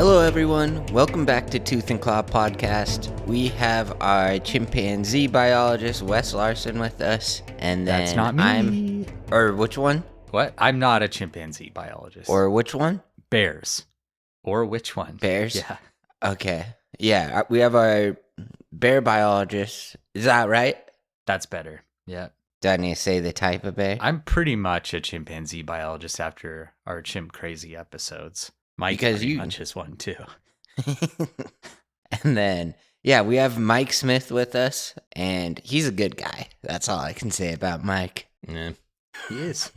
Hello everyone, welcome back to Tooth and Claw Podcast. We have our chimpanzee biologist Wes Larson with us, and then That's not me. Or which one? What? I'm not a chimpanzee biologist. Or which one? Bears. Or which one? Bears? Yeah. Okay. Yeah, we have our bear biologist. Is that right? That's better. Yeah. Do I need to say the type of bear? I'm pretty much a chimpanzee biologist after our Chimp Crazy episodes. Mike pretty much is one too. And then, yeah, we have Mike Smith with us, and he's a good guy. That's all I can say about Mike. Yeah, He is.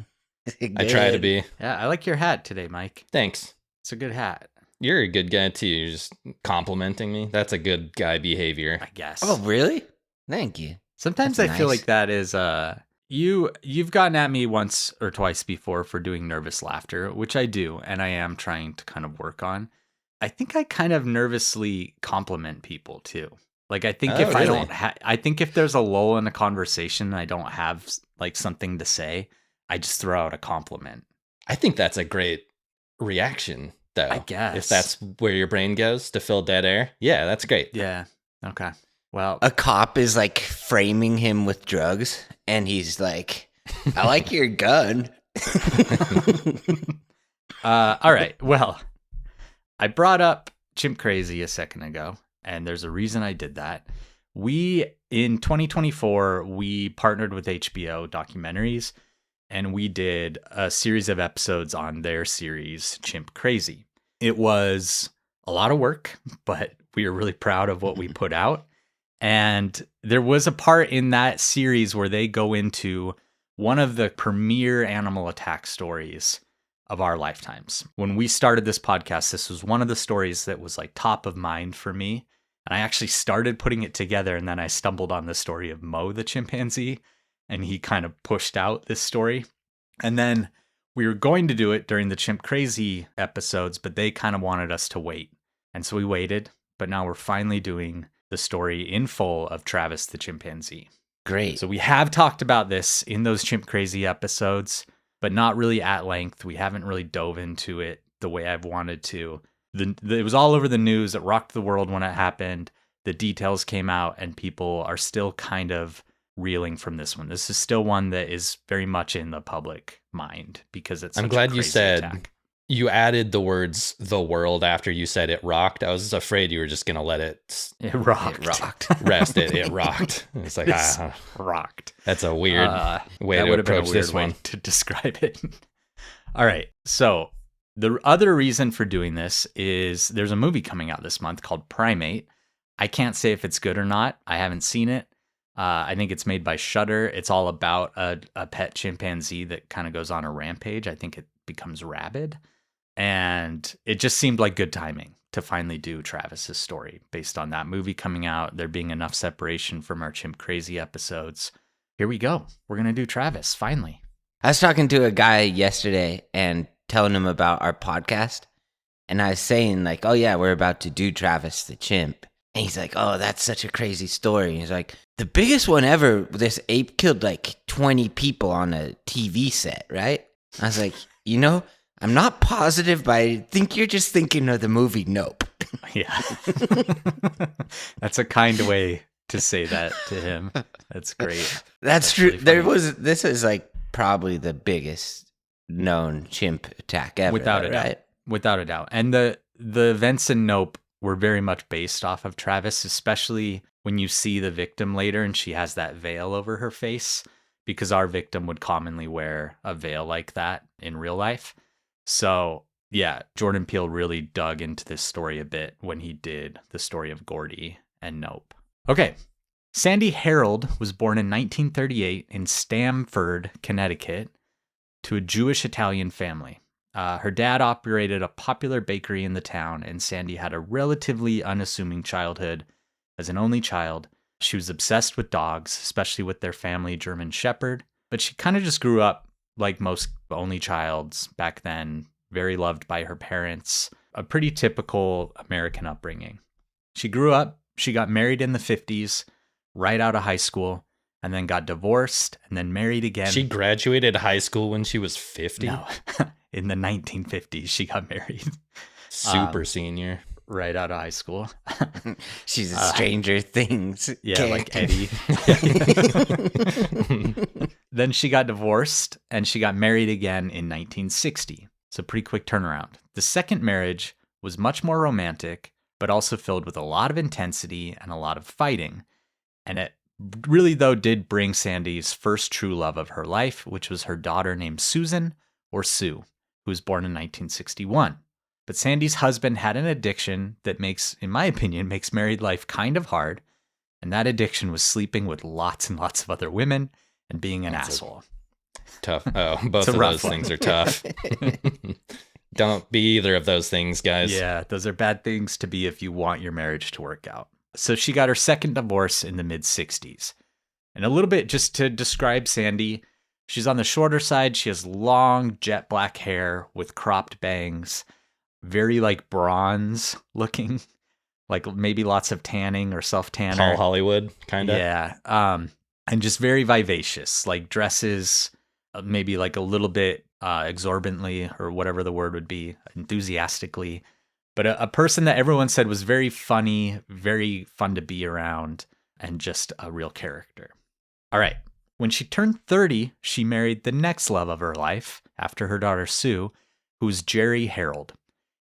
I try to be. Yeah, I like your hat today, Mike. Thanks. It's a good hat, You're a good guy too. You're just complimenting me. That's a good guy behavior. I guess. Oh, really? Thank you. Sometimes That's I feel nice. like that is you've gotten at me once or twice before for doing nervous laughter, which I do, and I am trying to kind of work on. I think I kind of nervously compliment people too. Like I think if I really? don't I think if there's a lull in a conversation and I don't have like something to say, I just throw out a compliment. I think that's a great reaction, though. I guess. If that's where your brain goes to fill dead air. Yeah, that's great. Yeah. Okay. Well, A cop is like framing him with drugs, and he's like, I like your gun. all right. Well, I brought up Chimp Crazy a second ago, and there's a reason I did that. In 2024, we partnered with HBO Documentaries, and we did a series of episodes on their series, Chimp Crazy. It was a lot of work, but we are really proud of what we put out. And there was a part in that series where they go into one of the premier animal attack stories of our lifetimes. When we started this podcast, this was one of the stories that was like top of mind for me. And I actually started putting it together, and then I stumbled on the story of Mo the chimpanzee, and he kind of pushed out this story. And then we were going to do it during the Chimp Crazy episodes, but they kind of wanted us to wait. And so we waited, but now we're finally doing the story in full of Travis the chimpanzee. Great. So we have talked about this in those Chimp Crazy episodes, but not really at length. We haven't really dove into it the way I've wanted to. It was all over the news. It rocked the world when it happened. The details came out, and people are still kind of reeling from this one. This is still one that is very much in the public mind because it's I'm such glad a you crazy said attack. you added the words "the world" after you said it rocked. I was afraid you were just gonna let it It rocked. It rocked. rest. It rocked. It's like It's rocked. that's a weird way that to would have been a approach weird this way one. to describe it. All right. So the other reason for doing this is there's a movie coming out this month called Primate. I can't say if it's good or not. I haven't seen it. I think it's made by Shudder. It's all about a pet chimpanzee that kind of goes on a rampage. I think it becomes rabid. And it just seemed like good timing to finally do Travis's story based on that movie coming out, there being enough separation from our Chimp Crazy episodes. Here we go. We're going to do Travis, finally. I was talking to a guy yesterday and telling him about our podcast. And I was saying, like, oh, yeah, we're about to do Travis the chimp. And he's like, oh, that's such a crazy story. He's like, the biggest one ever, this ape killed like 20 people on a TV set, right? I was like, you know, I'm not positive, but I think you're just thinking of the movie Nope. Yeah. That's a kind way to say that to him. That's great. That's true. really funny. This is like probably the biggest known chimp attack ever. Without a doubt. right? Without a doubt. And the events in Nope were very much based off of Travis, especially when you see the victim later and she has that veil over her face, because our victim would commonly wear a veil like that in real life. So, yeah, Jordan Peele really dug into this story a bit when he did the story of Gordy and Nope. Okay. Sandy Herold was born in 1938 in Stamford, Connecticut, to a Jewish Italian family. Her dad operated a popular bakery in the town, and Sandy had a relatively unassuming childhood. As an only child, she was obsessed with dogs, especially with their family German Shepherd, but she kind of just grew up like most only childs back then, very loved by her parents, a pretty typical American upbringing. She grew up, she got married in the 50s, right out of high school, and then got divorced and then married again. She graduated high school when she was 50. No, in the 1950s, she got married. Super senior. Right out of high school. She's a Stranger Things. Yeah, like Eddie. Then she got divorced and she got married again in 1960. So pretty quick turnaround. The second marriage was much more romantic, but also filled with a lot of intensity and a lot of fighting. And it really, though, did bring Sandy's first true love of her life, which was her daughter named Susan, or Sue, who was born in 1961. But Sandy's husband had an addiction that in my opinion, makes married life kind of hard. And that addiction was sleeping with lots and lots of other women and being an asshole. Tough. Oh, both of those things are tough. Don't be either of those things, guys. Yeah, those are bad things to be if you want your marriage to work out. So she got her second divorce in the mid-60s. And a little bit just to describe Sandy, she's on the shorter side. She has long jet black hair with cropped bangs, very like bronze looking, like maybe lots of tanning or self-tanner. Paul Hollywood, kind of. Yeah. And just very vivacious, like dresses maybe like a little bit exorbitantly, or whatever the word would be, enthusiastically. But a person that everyone said was very funny, very fun to be around, and just a real character. All right. When she turned 30, she married the next love of her life after her daughter Sue, who was Jerry Herold.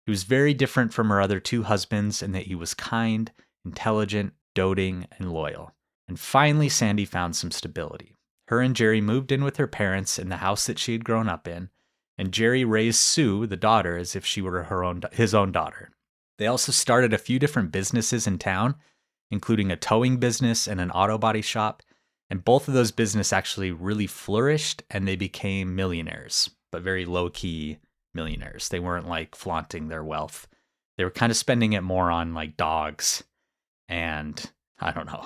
He was very different from her other two husbands in that he was kind, intelligent, doting, and loyal. And finally, Sandy found some stability. Her and Jerry moved in with her parents in the house that she had grown up in, and Jerry raised Sue, the daughter, as if she were his own daughter. They also started a few different businesses in town, including a towing business and an auto body shop, and both of those businesses actually really flourished, and they became millionaires, but very low-key millionaires. They weren't like flaunting their wealth. They were kind of spending it more on like dogs and I don't know,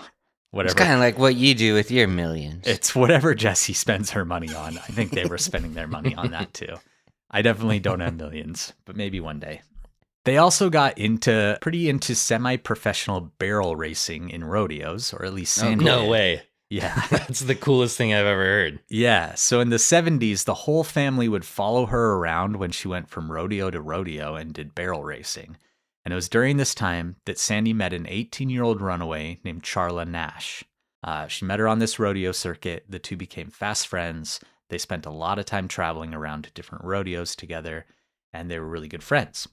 whatever. It's kind of like what you do with your millions. It's whatever Jessie spends her money on. I think they were spending their money on that too. I definitely don't have millions, but maybe one day. They also got pretty into semi-professional barrel racing in rodeos, or at least Sandy. No way. Yeah. That's the coolest thing I've ever heard. Yeah. So in the 70s, the whole family would follow her around when she went from rodeo to rodeo and did barrel racing. And it was during this time that Sandy met an 18-year-old runaway named Charla Nash. She met her on this rodeo circuit. The two became fast friends. They spent a lot of time traveling around to different rodeos together, and they were really good friends.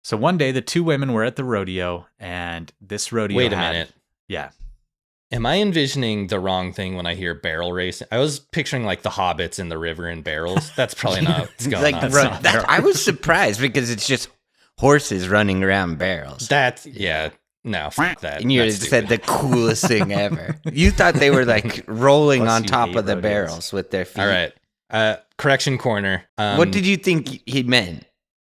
So one day, the two women were at the rodeo, and this rodeo Wait a minute. Yeah. Am I envisioning the wrong thing when I hear barrel racing? I was picturing like the hobbits in the river in barrels. That's probably not what's going like on. I was surprised because it's just horses running around barrels. No, fuck that. And you said the coolest thing ever. You thought they were like rolling Plus on you top hate of the rodeos. barrels with their feet. All right. Correction corner. What did you think he meant?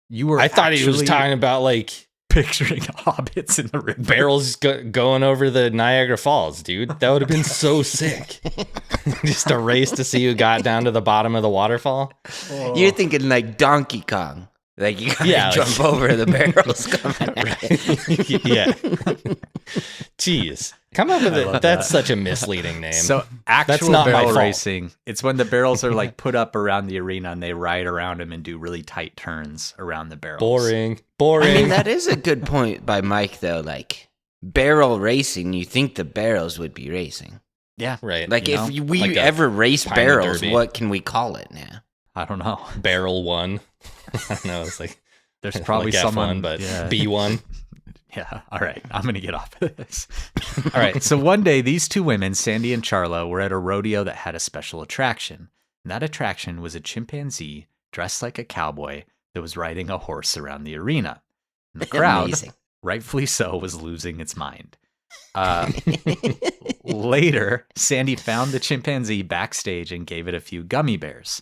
You were I thought he was actually talking about like picturing hobbits in the river. barrels going over the Niagara Falls, dude. That would have been so sick. Just a race to see who got down to the bottom of the waterfall. You're thinking like Donkey Kong. Like you gotta jump over the barrels coming at you. Yeah. Jeez. Come up with it. That's such a misleading name. So actual That's not my barrel fault. racing, it's when the barrels are like put up around the arena and they ride around them and do really tight turns around the barrels. Boring. I mean, that is a good point by Mike, though. Like, barrel racing, you think the barrels would be racing. Yeah. Right. Like, You if know? we Like a ever race Pine barrels, Derby. what can we call it now? I don't know. Barrel 1. I don't know. It's like There's probably like someone. F1, but yeah. B1. Yeah. All right. I'm going to get off of this. All right. So one day, these two women, Sandy and Charla, were at a rodeo that had a special attraction. And that attraction was a chimpanzee dressed like a cowboy that was riding a horse around the arena. And the crowd, Amazing. rightfully so, was losing its mind. Later, Sandy found the chimpanzee backstage and gave it a few gummy bears.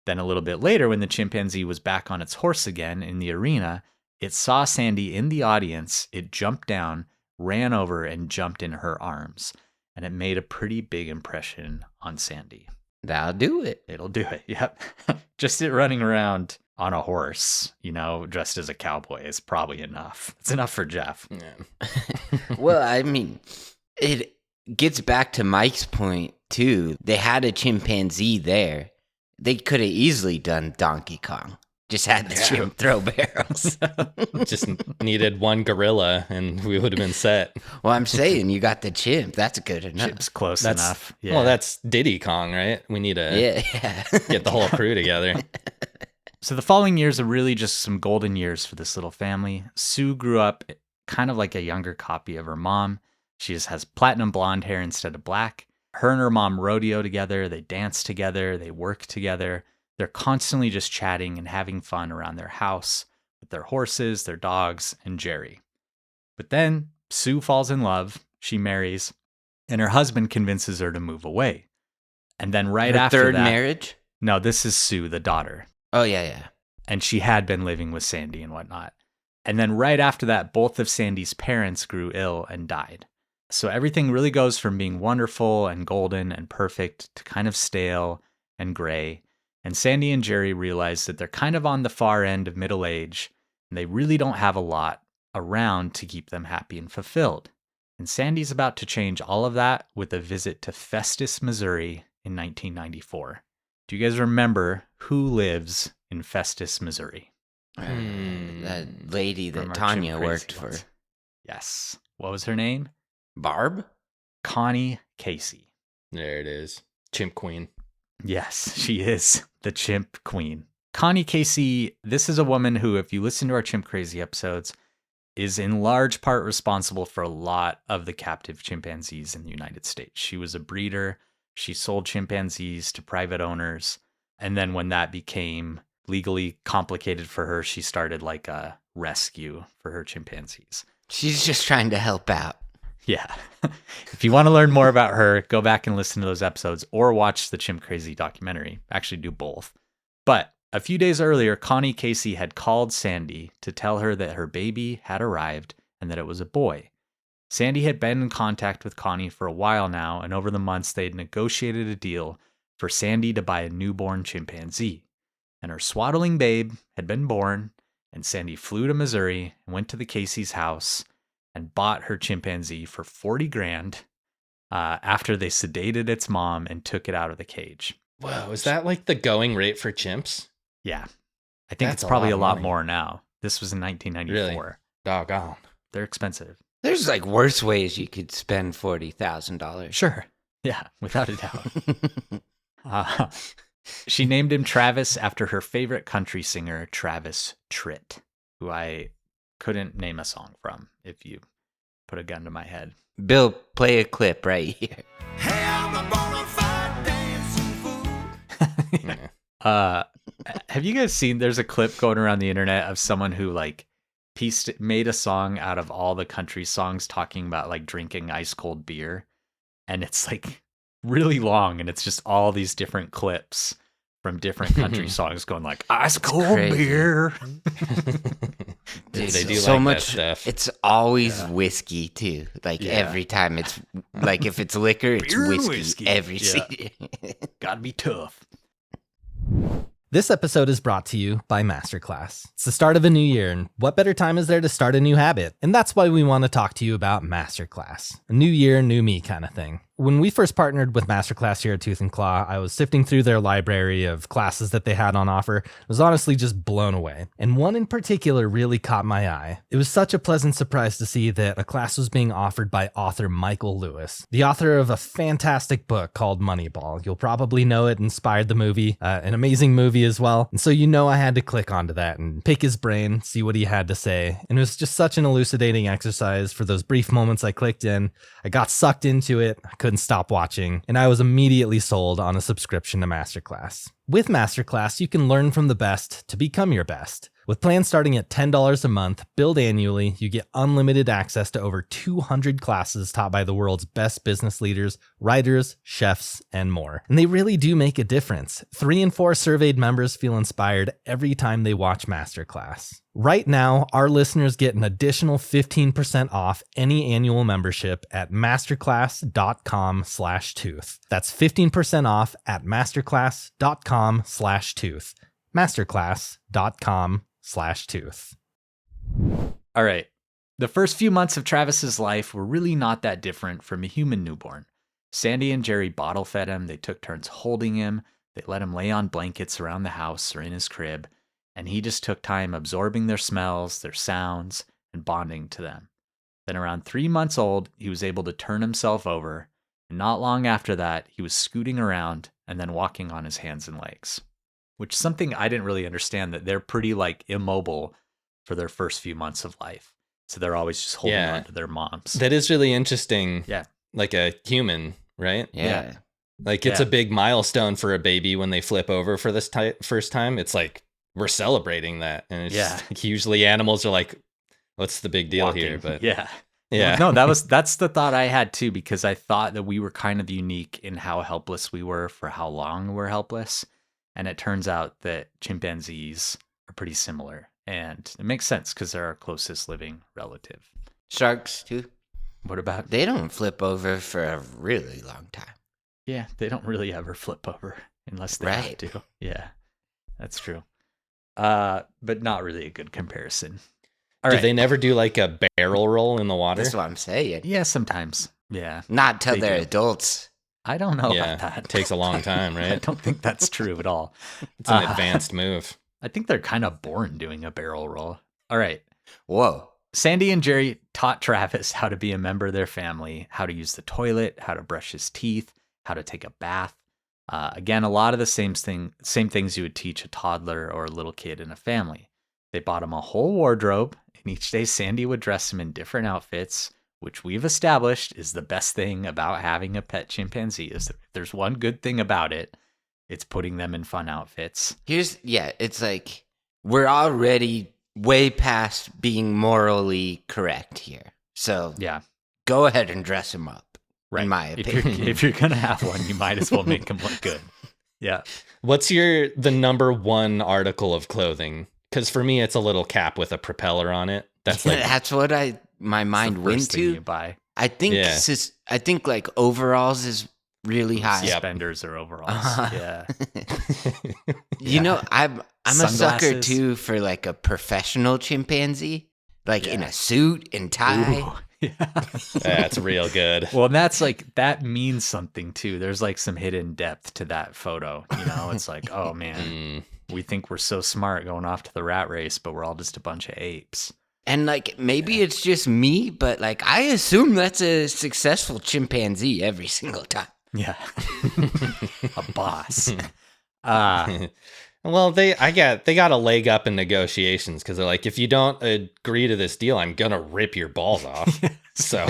Then a little bit later, when the chimpanzee was back on its horse again in the arena, it saw Sandy in the audience. It jumped down, ran over, and jumped in her arms. And it made a pretty big impression on Sandy. That'll do it. It'll do it. Yep. Just it running around on a horse, dressed as a cowboy is probably enough. It's enough for Jeff. Yeah. Well, I mean, it gets back to Mike's point, too. They had a chimpanzee there. They could have easily done Donkey Kong. Just had the chimp throw barrels. Just needed one gorilla and we would have been set. Well, I'm saying you got the chimp. That's good enough. Chimp's close enough. Yeah. Well, that's Diddy Kong, right? We need to Yeah. get the whole crew together. So the following years are really just some golden years for this little family. Sue grew up kind of like a younger copy of her mom. She just has platinum blonde hair instead of black. Her and her mom rodeo together. They dance together. They work together. They're constantly just chatting and having fun around their house with their horses, their dogs, and Jerry. But then Sue falls in love. She marries, and her husband convinces her to move away. And then right Her after third that, marriage? no, this is Sue, the daughter. Oh, yeah. And she had been living with Sandy and whatnot. And then right after that, both of Sandy's parents grew ill and died. So everything really goes from being wonderful and golden and perfect to kind of stale and gray. And Sandy and Jerry realize that they're kind of on the far end of middle age, and they really don't have a lot around to keep them happy and fulfilled. And Sandy's about to change all of that with a visit to Festus, Missouri in 1994. Do you guys remember who lives in Festus, Missouri? That lady From that our Tanya Chimp Crazy worked for. ones. Yes. What was her name? Barb? Connie Casey. There it is. Chimp Queen. Yes, she is the Chimp Queen. Connie Casey, this is a woman who, if you listen to our Chimp Crazy episodes, is in large part responsible for a lot of the captive chimpanzees in the United States. She was a breeder. She sold chimpanzees to private owners. And then when that became legally complicated for her, she started like a rescue for her chimpanzees. She's just trying to help out. Yeah. If you want to learn more about her, go back and listen to those episodes or watch the Chimp Crazy documentary. Actually, do both. But a few days earlier, Connie Casey had called Sandy to tell her that her baby had arrived and that it was a boy. Sandy had been in contact with Connie for a while now, and over the months, they had negotiated a deal for Sandy to buy a newborn chimpanzee. And her swaddling babe had been born, and Sandy flew to Missouri and went to the Casey's house and bought her chimpanzee for $40,000 after they sedated its mom and took it out of the cage. Whoa, is that like the going rate for chimps? Yeah. I think That's it's probably a a lot of lot money. more now. This was in 1994. Really? Doggone. They're expensive. There's like worse ways you could spend $40,000. Sure. Yeah, without a doubt. She named him Travis after her favorite country singer, Travis Tritt, who I couldn't name a song from if you put a gun to my head. Bill, play a clip right here. Hey, I'm a bona fide dancing fool. Have you guys seen, there's a clip going around the internet of someone who like made a song out of all the country songs talking about like drinking ice cold beer. And it's like really long. And it's just all these different clips from different country songs going like ice cold crazy. beer. Dude, It's they do so like much that stuff. It's always whiskey too. Like every time it's like if it's liquor, it's Beer and whiskey, whiskey. every Yeah. CD. Gotta be tough. This episode is brought to you by Masterclass. It's the start of a new year, and what better time is there to start a new habit? And that's why we want to talk to you about Masterclass. A new year, new me kind of thing. When we first partnered with Masterclass here at Tooth and Claw, I was sifting through their library of classes that they had on offer. I was honestly just blown away. And one in particular really caught my eye. It was such a pleasant surprise to see that a class was being offered by author Michael Lewis, the author of a fantastic book called Moneyball. You'll probably know it inspired the movie, an amazing movie as well. And so I had to click onto that and pick his brain, see what he had to say. And it was just such an elucidating exercise. For those brief moments I clicked in, I got sucked into it. I couldn't stop watching, and I was immediately sold on a subscription to Masterclass. With Masterclass, you can learn from the best to become your best. With plans starting at $10 a month, billed annually, you get unlimited access to over 200 classes taught by the world's best business leaders, writers, chefs, and more. And they really do make a difference. 3 in 4 surveyed members feel inspired every time they watch Masterclass. Right now, our listeners get an additional 15% off any annual membership at masterclass.com/tooth. That's 15% off at masterclass.com/tooth. masterclass.com/tooth. All right. The first few months of Travis's life were really not that different from a human newborn. Sandy and Jerry bottle fed him. They took turns holding him. They let him lay on blankets around the house or in his crib. and he just took time absorbing their smells, their sounds, and bonding to them. Then around 3 months old, he was able to turn himself over, and not long after that, he was scooting around and then walking on his hands and legs, which is something I didn't really understand, that they're pretty like immobile for their first few months of life. So they're always just holding on to their moms. That is really interesting. Yeah. Like a human, right? Yeah. Like it's a big milestone for a baby when they flip over for this first time. It's like, we're celebrating that. And it's just, usually animals are like, what's the big deal here? But yeah. Well, no, that's the thought I had too, because I thought that we were kind of unique in how helpless we were for how long we're helpless. And it turns out that chimpanzees are pretty similar. And it makes sense because they're our closest living relative. Sharks, too. What about? They don't flip over for a really long time. Yeah, they don't really ever flip over unless they have to. Yeah, that's true. But not really a good comparison. Do they never do like a barrel roll in the water? That's what I'm saying. Yeah, sometimes. Yeah. Not till they're adults. I don't know about that. It takes a long time, right? I don't think that's true at all. It's an advanced move. I think they're kind of born doing a barrel roll. All right. Whoa. Sandy and Jerry taught Travis how to be a member of their family, how to use the toilet, how to brush his teeth, how to take a bath. Again, a lot of the same things you would teach a toddler or a little kid in a family. They bought him a whole wardrobe, and each day Sandy would dress him in different outfits, which we've established is the best thing about having a pet chimpanzee. Is that if there's one good thing about it, it's putting them in fun outfits. It's like we're already way past being morally correct here. So go ahead and dress him up. Right. In my opinion. If you're gonna have one, you might as well make him look good. Yeah. What's the number one article of clothing? Because for me, it's a little cap with a propeller on it. That's like that's what my mind went to. You buy. I think like overalls is really high. Suspenders or overalls. Yeah. You know, I'm Sunglasses. a sucker too for like a professional chimpanzee, like in a suit and tie. Ooh. Yeah. That's real good. Well, that's like, that means something too. There's like some hidden depth to that photo. You know, it's like, oh man, we think we're so smart going off to the rat race, but we're all just a bunch of apes. And like, maybe it's just me, but like, I assume that's a successful chimpanzee every single time. Yeah. A boss. Well, they got a leg up in negotiations because they're like, if you don't agree to this deal, I'm gonna rip your balls off. So,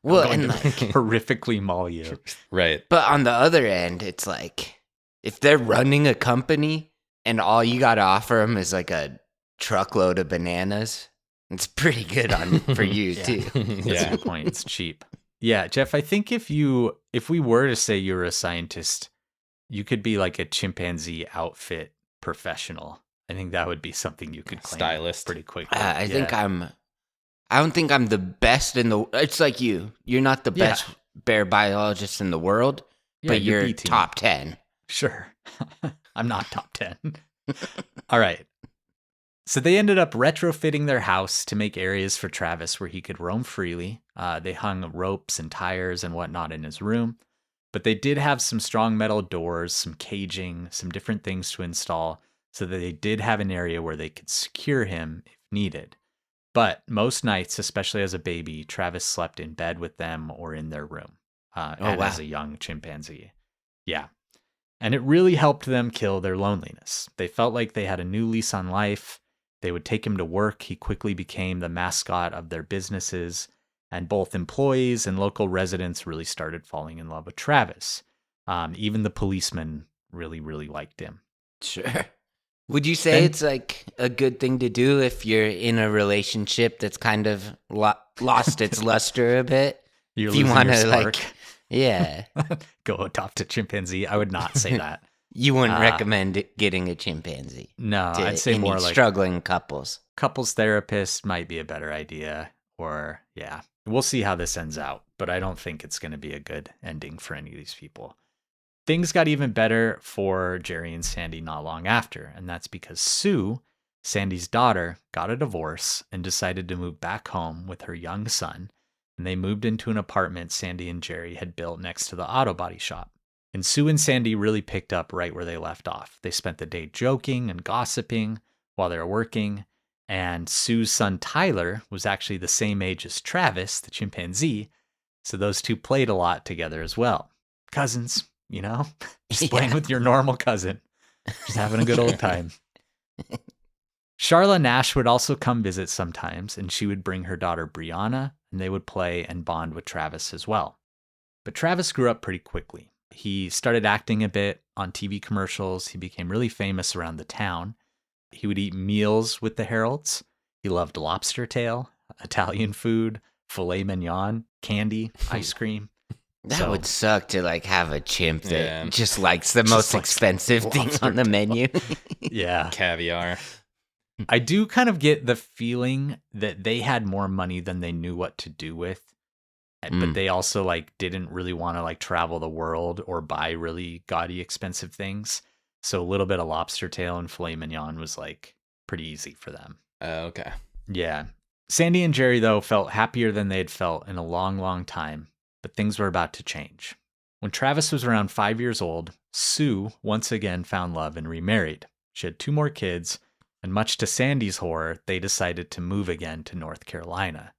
well, and like horrifically maul you, right? But on the other end, it's like if they're running a company and all you got to offer them is like a truckload of bananas, it's pretty good for you too. That's a good point. It's cheap. Yeah, Jeff. I think if we were to say you were a scientist, you could be like a chimpanzee outfit professional. I think that would be something you could claim stylist pretty quickly. I don't think I'm the best in the. It's like you. You're not the best bear biologist in the world, but you're top 10. Sure, I'm not top 10. All right. So they ended up retrofitting their house to make areas for Travis where he could roam freely. They hung ropes and tires and whatnot in his room. But they did have some strong metal doors, some caging, some different things to install so that they did have an area where they could secure him if needed. But most nights, especially as a baby, Travis slept in bed with them or in their room as a young chimpanzee. Yeah. And it really helped them kill their loneliness. They felt like they had a new lease on life. They would take him to work. He quickly became the mascot of their businesses. And both employees and local residents really started falling in love with Travis. Even the policeman really, really liked him. Sure. Would you say it's like a good thing to do if you're in a relationship that's kind of lost its luster a bit? If you want to like, yeah, go adopt a chimpanzee. I would not say that. You wouldn't recommend getting a chimpanzee. No, I'd say more like struggling couples. Couples therapist might be a better idea. Or we'll see how this ends out, but I don't think it's going to be a good ending for any of these people. Things got even better for Jerry and Sandy not long after, and that's because Sue, Sandy's daughter, got a divorce and decided to move back home with her young son, and they moved into an apartment Sandy and Jerry had built next to the auto body shop. And Sue and Sandy really picked up right where they left off. They spent the day joking and gossiping, while they were working. And Sue's son Tyler was actually the same age as Travis, the chimpanzee. So those two played a lot together as well. Cousins, just playing with your normal cousin, just having a good old time. Charla Nash would also come visit sometimes, and she would bring her daughter Brianna, and they would play and bond with Travis as well. But Travis grew up pretty quickly. He started acting a bit on TV commercials. He became really famous around the town. He would eat meals with the Herolds. He loved lobster tail, Italian food, filet mignon, candy, ice cream. That would suck to have a chimp that just likes the most expensive thing on the menu. Yeah. Caviar. I do kind of get the feeling that they had more money than they knew what to do with. But they also didn't really want to travel the world or buy really gaudy expensive things. So a little bit of lobster tail and filet mignon was pretty easy for them. Okay. Yeah. Sandy and Jerry, though, felt happier than they had felt in a long, long time. But things were about to change. When Travis was around 5 years old, Sue once again found love and remarried. She had 2 more kids, and much to Sandy's horror, they decided to move again to North Carolina.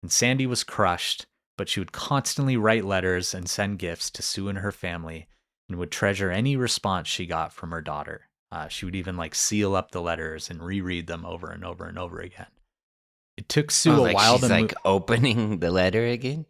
And Sandy was crushed, but she would constantly write letters and send gifts to Sue and her family, and would treasure any response she got from her daughter. She would even seal up the letters and reread them over and over and over again. It took Sue a while to move. Opening the letter again?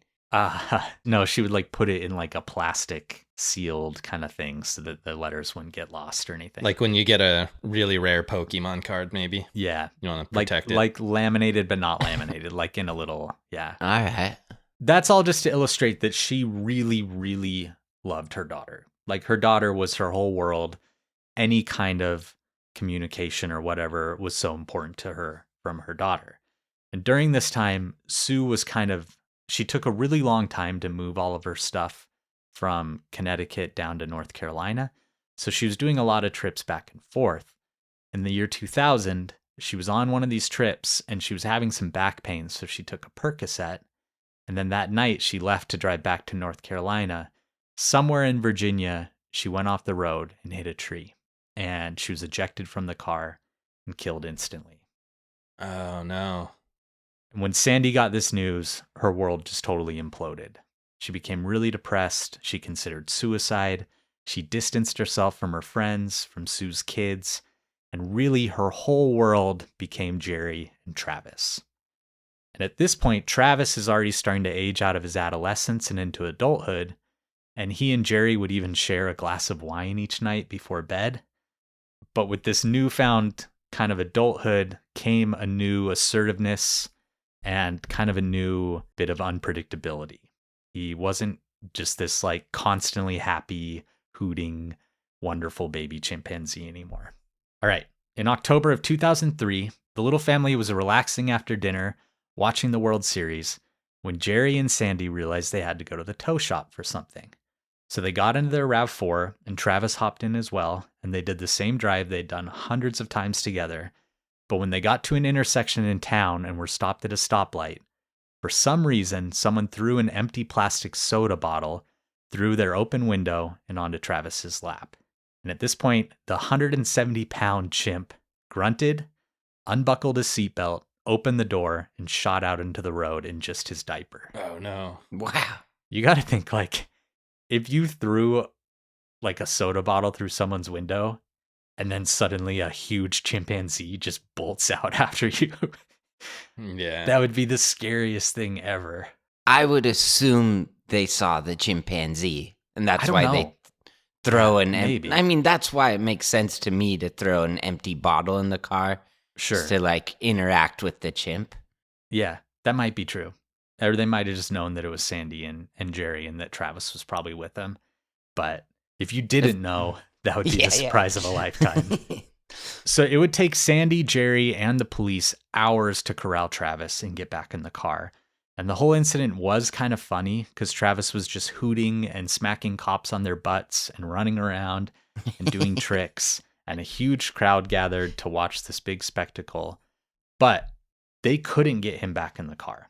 No, she would put it in a plastic sealed kind of thing so that the letters wouldn't get lost or anything. Like when you get a really rare Pokemon card, maybe. Yeah. You want to protect it. Like laminated, but not laminated, in a little, yeah. All right. That's all just to illustrate that she really, really loved her daughter. Her daughter was her whole world. Any kind of communication or whatever was so important to her from her daughter. And during this time, Sue was she took a really long time to move all of her stuff from Connecticut down to North Carolina. So she was doing a lot of trips back and forth. In the year 2000, she was on one of these trips and she was having some back pain. So she took a Percocet. And then that night she left to drive back to North Carolina. Somewhere in Virginia, she went off the road and hit a tree. And she was ejected from the car and killed instantly. Oh, no. And when Sandy got this news, her world just totally imploded. She became really depressed. She considered suicide. She distanced herself from her friends, from Sue's kids. And really, her whole world became Jerry and Travis. And at this point, Travis is already starting to age out of his adolescence and into adulthood. And he and Jerry would even share a glass of wine each night before bed. But with this newfound kind of adulthood came a new assertiveness and kind of a new bit of unpredictability. He wasn't just this constantly happy, hooting, wonderful baby chimpanzee anymore. All right. In October of 2003, the little family was relaxing after dinner, watching the World Series, when Jerry and Sandy realized they had to go to the tow shop for something. So they got into their RAV4, and Travis hopped in as well, and they did the same drive they'd done hundreds of times together. But when they got to an intersection in town and were stopped at a stoplight, for some reason, someone threw an empty plastic soda bottle through their open window and onto Travis's lap. And at this point, the 170-pound chimp grunted, unbuckled his seatbelt, opened the door, and shot out into the road in just his diaper. Oh, no. Wow. You got to think, if you threw a soda bottle through someone's window and then suddenly a huge chimpanzee just bolts out after you, yeah, that would be the scariest thing ever. I would assume they saw the chimpanzee, and that's I don't why know. they throw Maybe. I mean, that's why it makes sense to me to throw an empty bottle in the car. Sure. Just to interact with the chimp. Yeah, that might be true. Or they might have just known that it was Sandy and Jerry and that Travis was probably with them. But if you didn't know, that would be the surprise of a lifetime. So it would take Sandy, Jerry, and the police hours to corral Travis and get back in the car. And the whole incident was kind of funny because Travis was just hooting and smacking cops on their butts and running around and doing tricks. And a huge crowd gathered to watch this big spectacle. But they couldn't get him back in the car.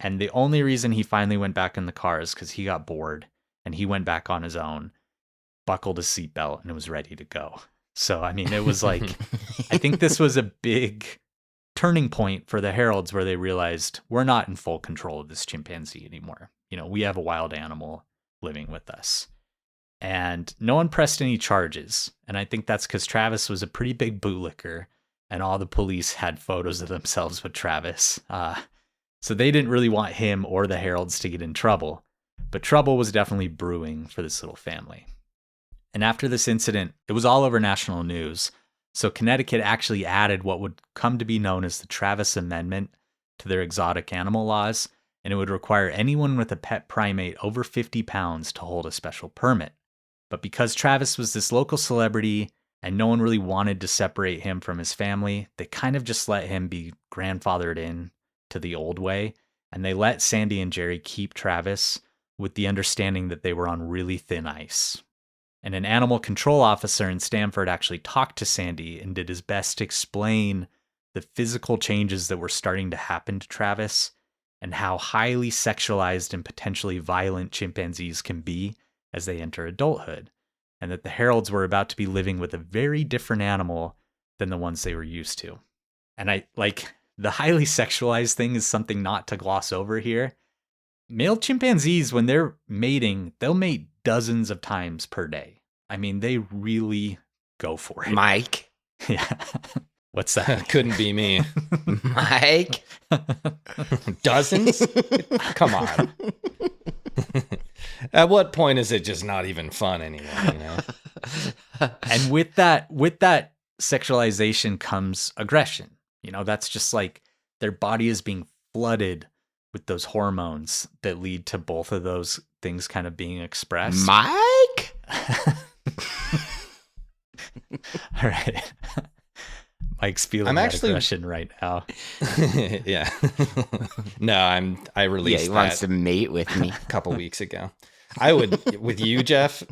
And the only reason he finally went back in the car is because he got bored and he went back on his own, buckled his seatbelt, and was ready to go. So, I mean, it was like, I think this was a big turning point for the Herolds where they realized we're not in full control of this chimpanzee anymore. You know, we have a wild animal living with us. And no one pressed any charges. And I think that's because Travis was a pretty big bootlicker, and all the police had photos of themselves with Travis. So they didn't really want him or the Herolds to get in trouble. But trouble was definitely brewing for this little family. And after this incident, it was all over national news. So Connecticut actually added what would come to be known as the Travis Amendment to their exotic animal laws, and it would require anyone with a pet primate over 50 pounds to hold a special permit. But because Travis was this local celebrity and no one really wanted to separate him from his family, they kind of just let him be grandfathered in to the old way, and they let Sandy and Jerry keep Travis with the understanding that they were on really thin ice. And an animal control officer in Stamford actually talked to Sandy and did his best to explain the physical changes that were starting to happen to Travis and how highly sexualized and potentially violent chimpanzees can be as they enter adulthood, and that the Herolds were about to be living with a very different animal than the ones they were used to. And I like the highly sexualized thing is something not to gloss over here. Male chimpanzees, when they're mating, they'll mate dozens of times per day. I mean, they really go for it. Mike. Yeah. What's that? Couldn't be me. Mike. Dozens? Come on. At what point is it just not even fun anymore, you know? And with that sexualization comes aggression. You know, that's just like their body is being flooded with those hormones that lead to both of those things kind of being expressed. Mike? All right. Mike's feeling aggression right now. Yeah. No, I released He wants to mate with me. a couple weeks ago. I would, with you, Jeff,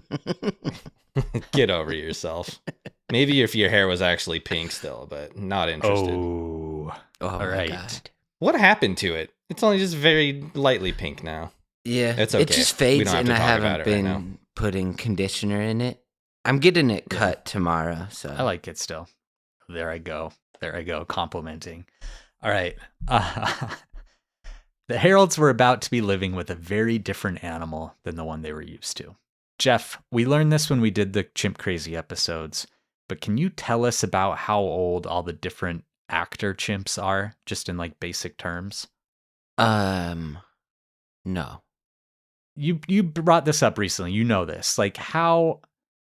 get over yourself. Maybe if your hair was actually pink still, but not interested. Oh, All right. God. What happened to it? It's only just very lightly pink now. Yeah, It's okay. It just We fades, don't have and to I talk about haven't it right now. been putting conditioner in it. I'm getting it cut tomorrow, so I like it still. There I go, complimenting. All right. The Herolds were about to be living with a very different animal than the one they were used to. Jeff, we learned this when we did the Chimp Crazy episodes, but can you tell us about how old all the different actor chimps are, just in like basic terms? No. You brought this up recently. You know this. Like how,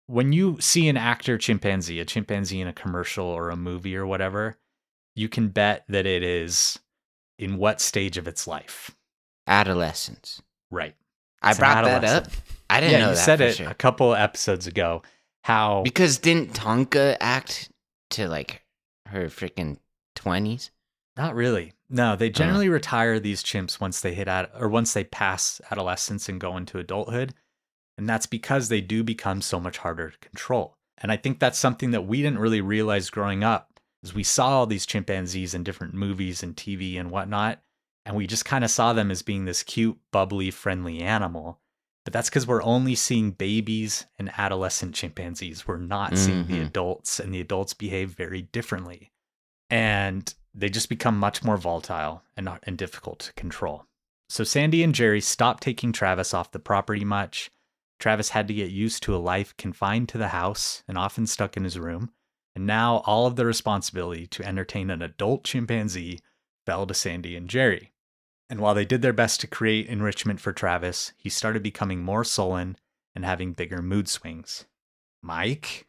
when you see an actor chimpanzee, a chimpanzee in a commercial or a movie or whatever, you can bet that it is in what stage of its life. Adolescence. Right. I It's an brought that up. adolescent. I didn't know you that said for it sure. a couple episodes ago. How Because didn't Tonka act to like her freaking 20s? Not really. No, they generally retire these chimps once they once they pass adolescence and go into adulthood. And that's because they do become so much harder to control. And I think that's something that we didn't really realize growing up, is we saw all these chimpanzees in different movies and TV and whatnot, and we just kind of saw them as being this cute, bubbly, friendly animal. But that's because we're only seeing babies and adolescent chimpanzees. We're not seeing the adults, and the adults behave very differently. And they just become much more volatile and difficult to control. So Sandy and Jerry stopped taking Travis off the property much. Travis had to get used to a life confined to the house and often stuck in his room. And now all of the responsibility to entertain an adult chimpanzee fell to Sandy and Jerry. And while they did their best to create enrichment for Travis, he started becoming more sullen and having bigger mood swings. Mike?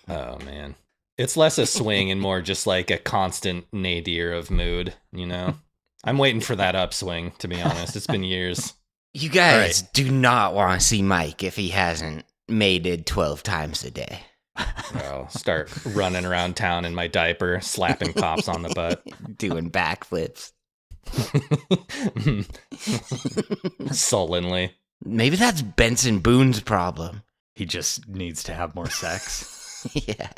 Oh, man. It's less a swing and more just like a constant nadir of mood, you know? I'm waiting for that upswing, to be honest. It's been years. You guys do not want to see Mike if he hasn't mated 12 times a day. I'll start running around town in my diaper, slapping cops on the butt. Doing backflips. Sullenly. Maybe that's Benson Boone's problem. He just needs to have more sex. Yeah.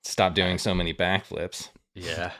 Stop doing so many backflips. Yeah.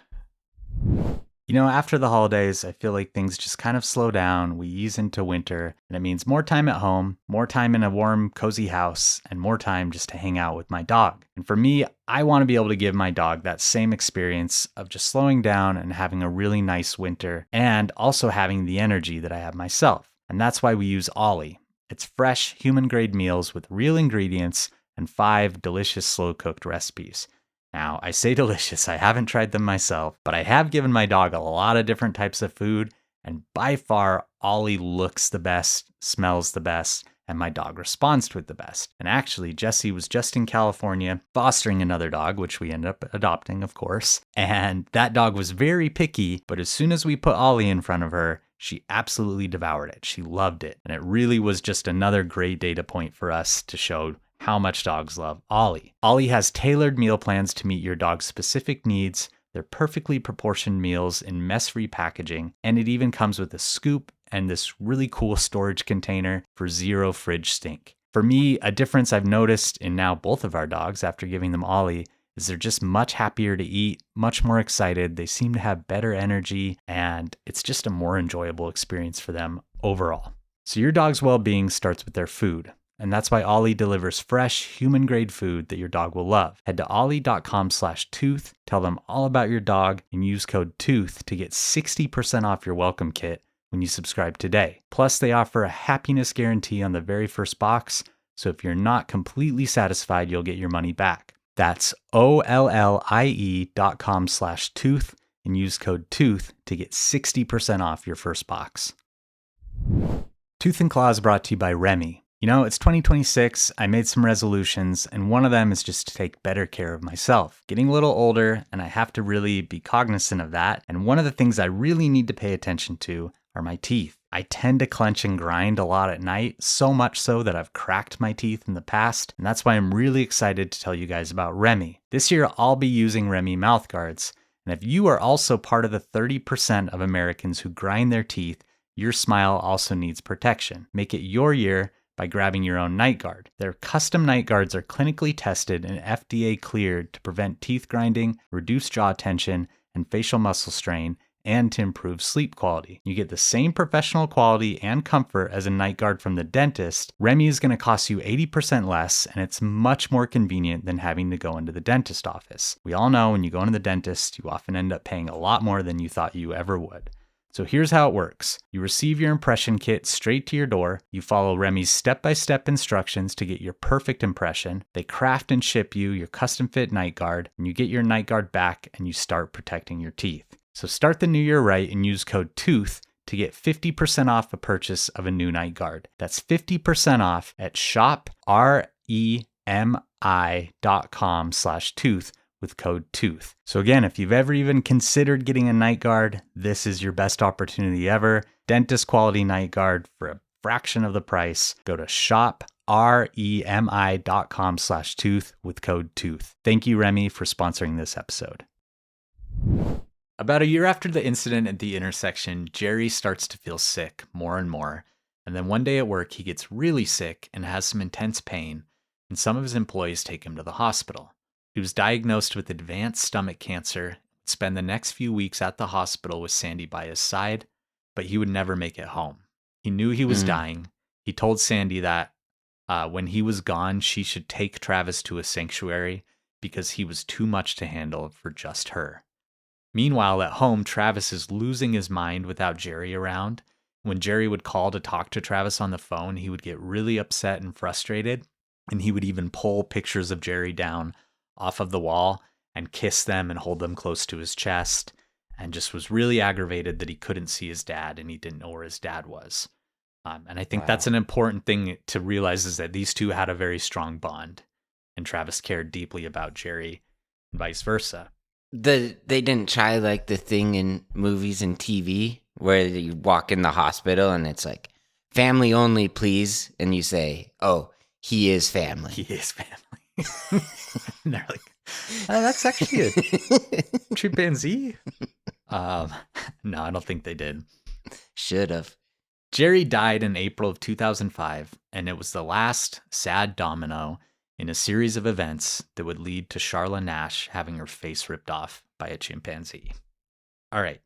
After the holidays, I feel like things just kind of slow down. We ease into winter, and it means more time at home, more time in a warm, cozy house, and more time just to hang out with my dog. And for me, I want to be able to give my dog that same experience of just slowing down and having a really nice winter, and also having the energy that I have myself. And that's why we use Ollie. It's fresh, human-grade meals with real ingredients and 5 delicious slow-cooked recipes. Now, I say delicious, I haven't tried them myself, but I have given my dog a lot of different types of food, and by far, Ollie looks the best, smells the best, and my dog responds to it the best. And actually, Jessie was just in California fostering another dog, which we ended up adopting, of course, and that dog was very picky, but as soon as we put Ollie in front of her, she absolutely devoured it. She loved it, and it really was just another great data point for us to show how much dogs love Ollie. Ollie has tailored meal plans to meet your dog's specific needs. They're perfectly proportioned meals in mess-free packaging, and it even comes with a scoop and this really cool storage container for 0 fridge stink. For me, a difference I've noticed in now both of our dogs after giving them Ollie is they're just much happier to eat, much more excited. They seem to have better energy, and it's just a more enjoyable experience for them overall. So your dog's well-being starts with their food. And that's why Ollie delivers fresh, human-grade food that your dog will love. Head to ollie.com/tooth, tell them all about your dog, and use code TOOTH to get 60% off your welcome kit when you subscribe today. Plus, they offer a happiness guarantee on the very first box, so if you're not completely satisfied, you'll get your money back. That's ollie.com/tooth and use code TOOTH to get 60% off your first box. Tooth and Claw is brought to you by Remy. It's 2026, I made some resolutions, and one of them is just to take better care of myself. Getting a little older, and I have to really be cognizant of that, and one of the things I really need to pay attention to are my teeth. I tend to clench and grind a lot at night, so much so that I've cracked my teeth in the past, and that's why I'm really excited to tell you guys about Remy. This year, I'll be using Remy mouth guards, and if you are also part of the 30% of Americans who grind their teeth, your smile also needs protection. Make it your year by grabbing your own night guard. Their custom night guards are clinically tested and FDA cleared to prevent teeth grinding, reduce jaw tension, and facial muscle strain, and to improve sleep quality. You get the same professional quality and comfort as a night guard from the dentist. Remy is going to cost you 80% less, and it's much more convenient than having to go into the dentist office. We all know when you go into the dentist, you often end up paying a lot more than you thought you ever would. So here's how it works. You receive your impression kit straight to your door. You follow Remy's step-by-step instructions to get your perfect impression. They craft and ship you your custom-fit night guard, and you get your night guard back and you start protecting your teeth. So start the new year right and use code TOOTH to get 50% off the purchase of a new night guard. That's 50% off at shopremi.com/tooth with code TOOTH. So again, if you've ever even considered getting a night guard, this is your best opportunity ever. Dentist quality night guard for a fraction of the price. Go to shopremi.com/tooth with code TOOTH. Thank you, Remy, for sponsoring this episode. About a year after the incident at the intersection, Jerry starts to feel sick more and more. And then one day at work, he gets really sick and has some intense pain, and some of his employees take him to the hospital. He was diagnosed with advanced stomach cancer, spend the next few weeks at the hospital with Sandy by his side, but he would never make it home. He knew he was dying. He told Sandy that when he was gone, she should take Travis to a sanctuary because he was too much to handle for just her. Meanwhile, at home, Travis is losing his mind without Jerry around. When Jerry would call to talk to Travis on the phone, he would get really upset and frustrated, and he would even pull pictures of Jerry down off of the wall and kiss them and hold them close to his chest, and just was really aggravated that he couldn't see his dad and he didn't know where his dad was. And I think that's an important thing to realize, is that these two had a very strong bond, and Travis cared deeply about Jerry and vice versa. They didn't try like the thing in movies and TV where you walk in the hospital and it's like, family only, please. And you say, oh, he is family. He is family. And they're like, oh, that's actually a chimpanzee. No, I don't think they did. Should have. Jerry died in April of 2005, and it was the last sad domino in a series of events that would lead to Charla Nash having her face ripped off by a chimpanzee. All right,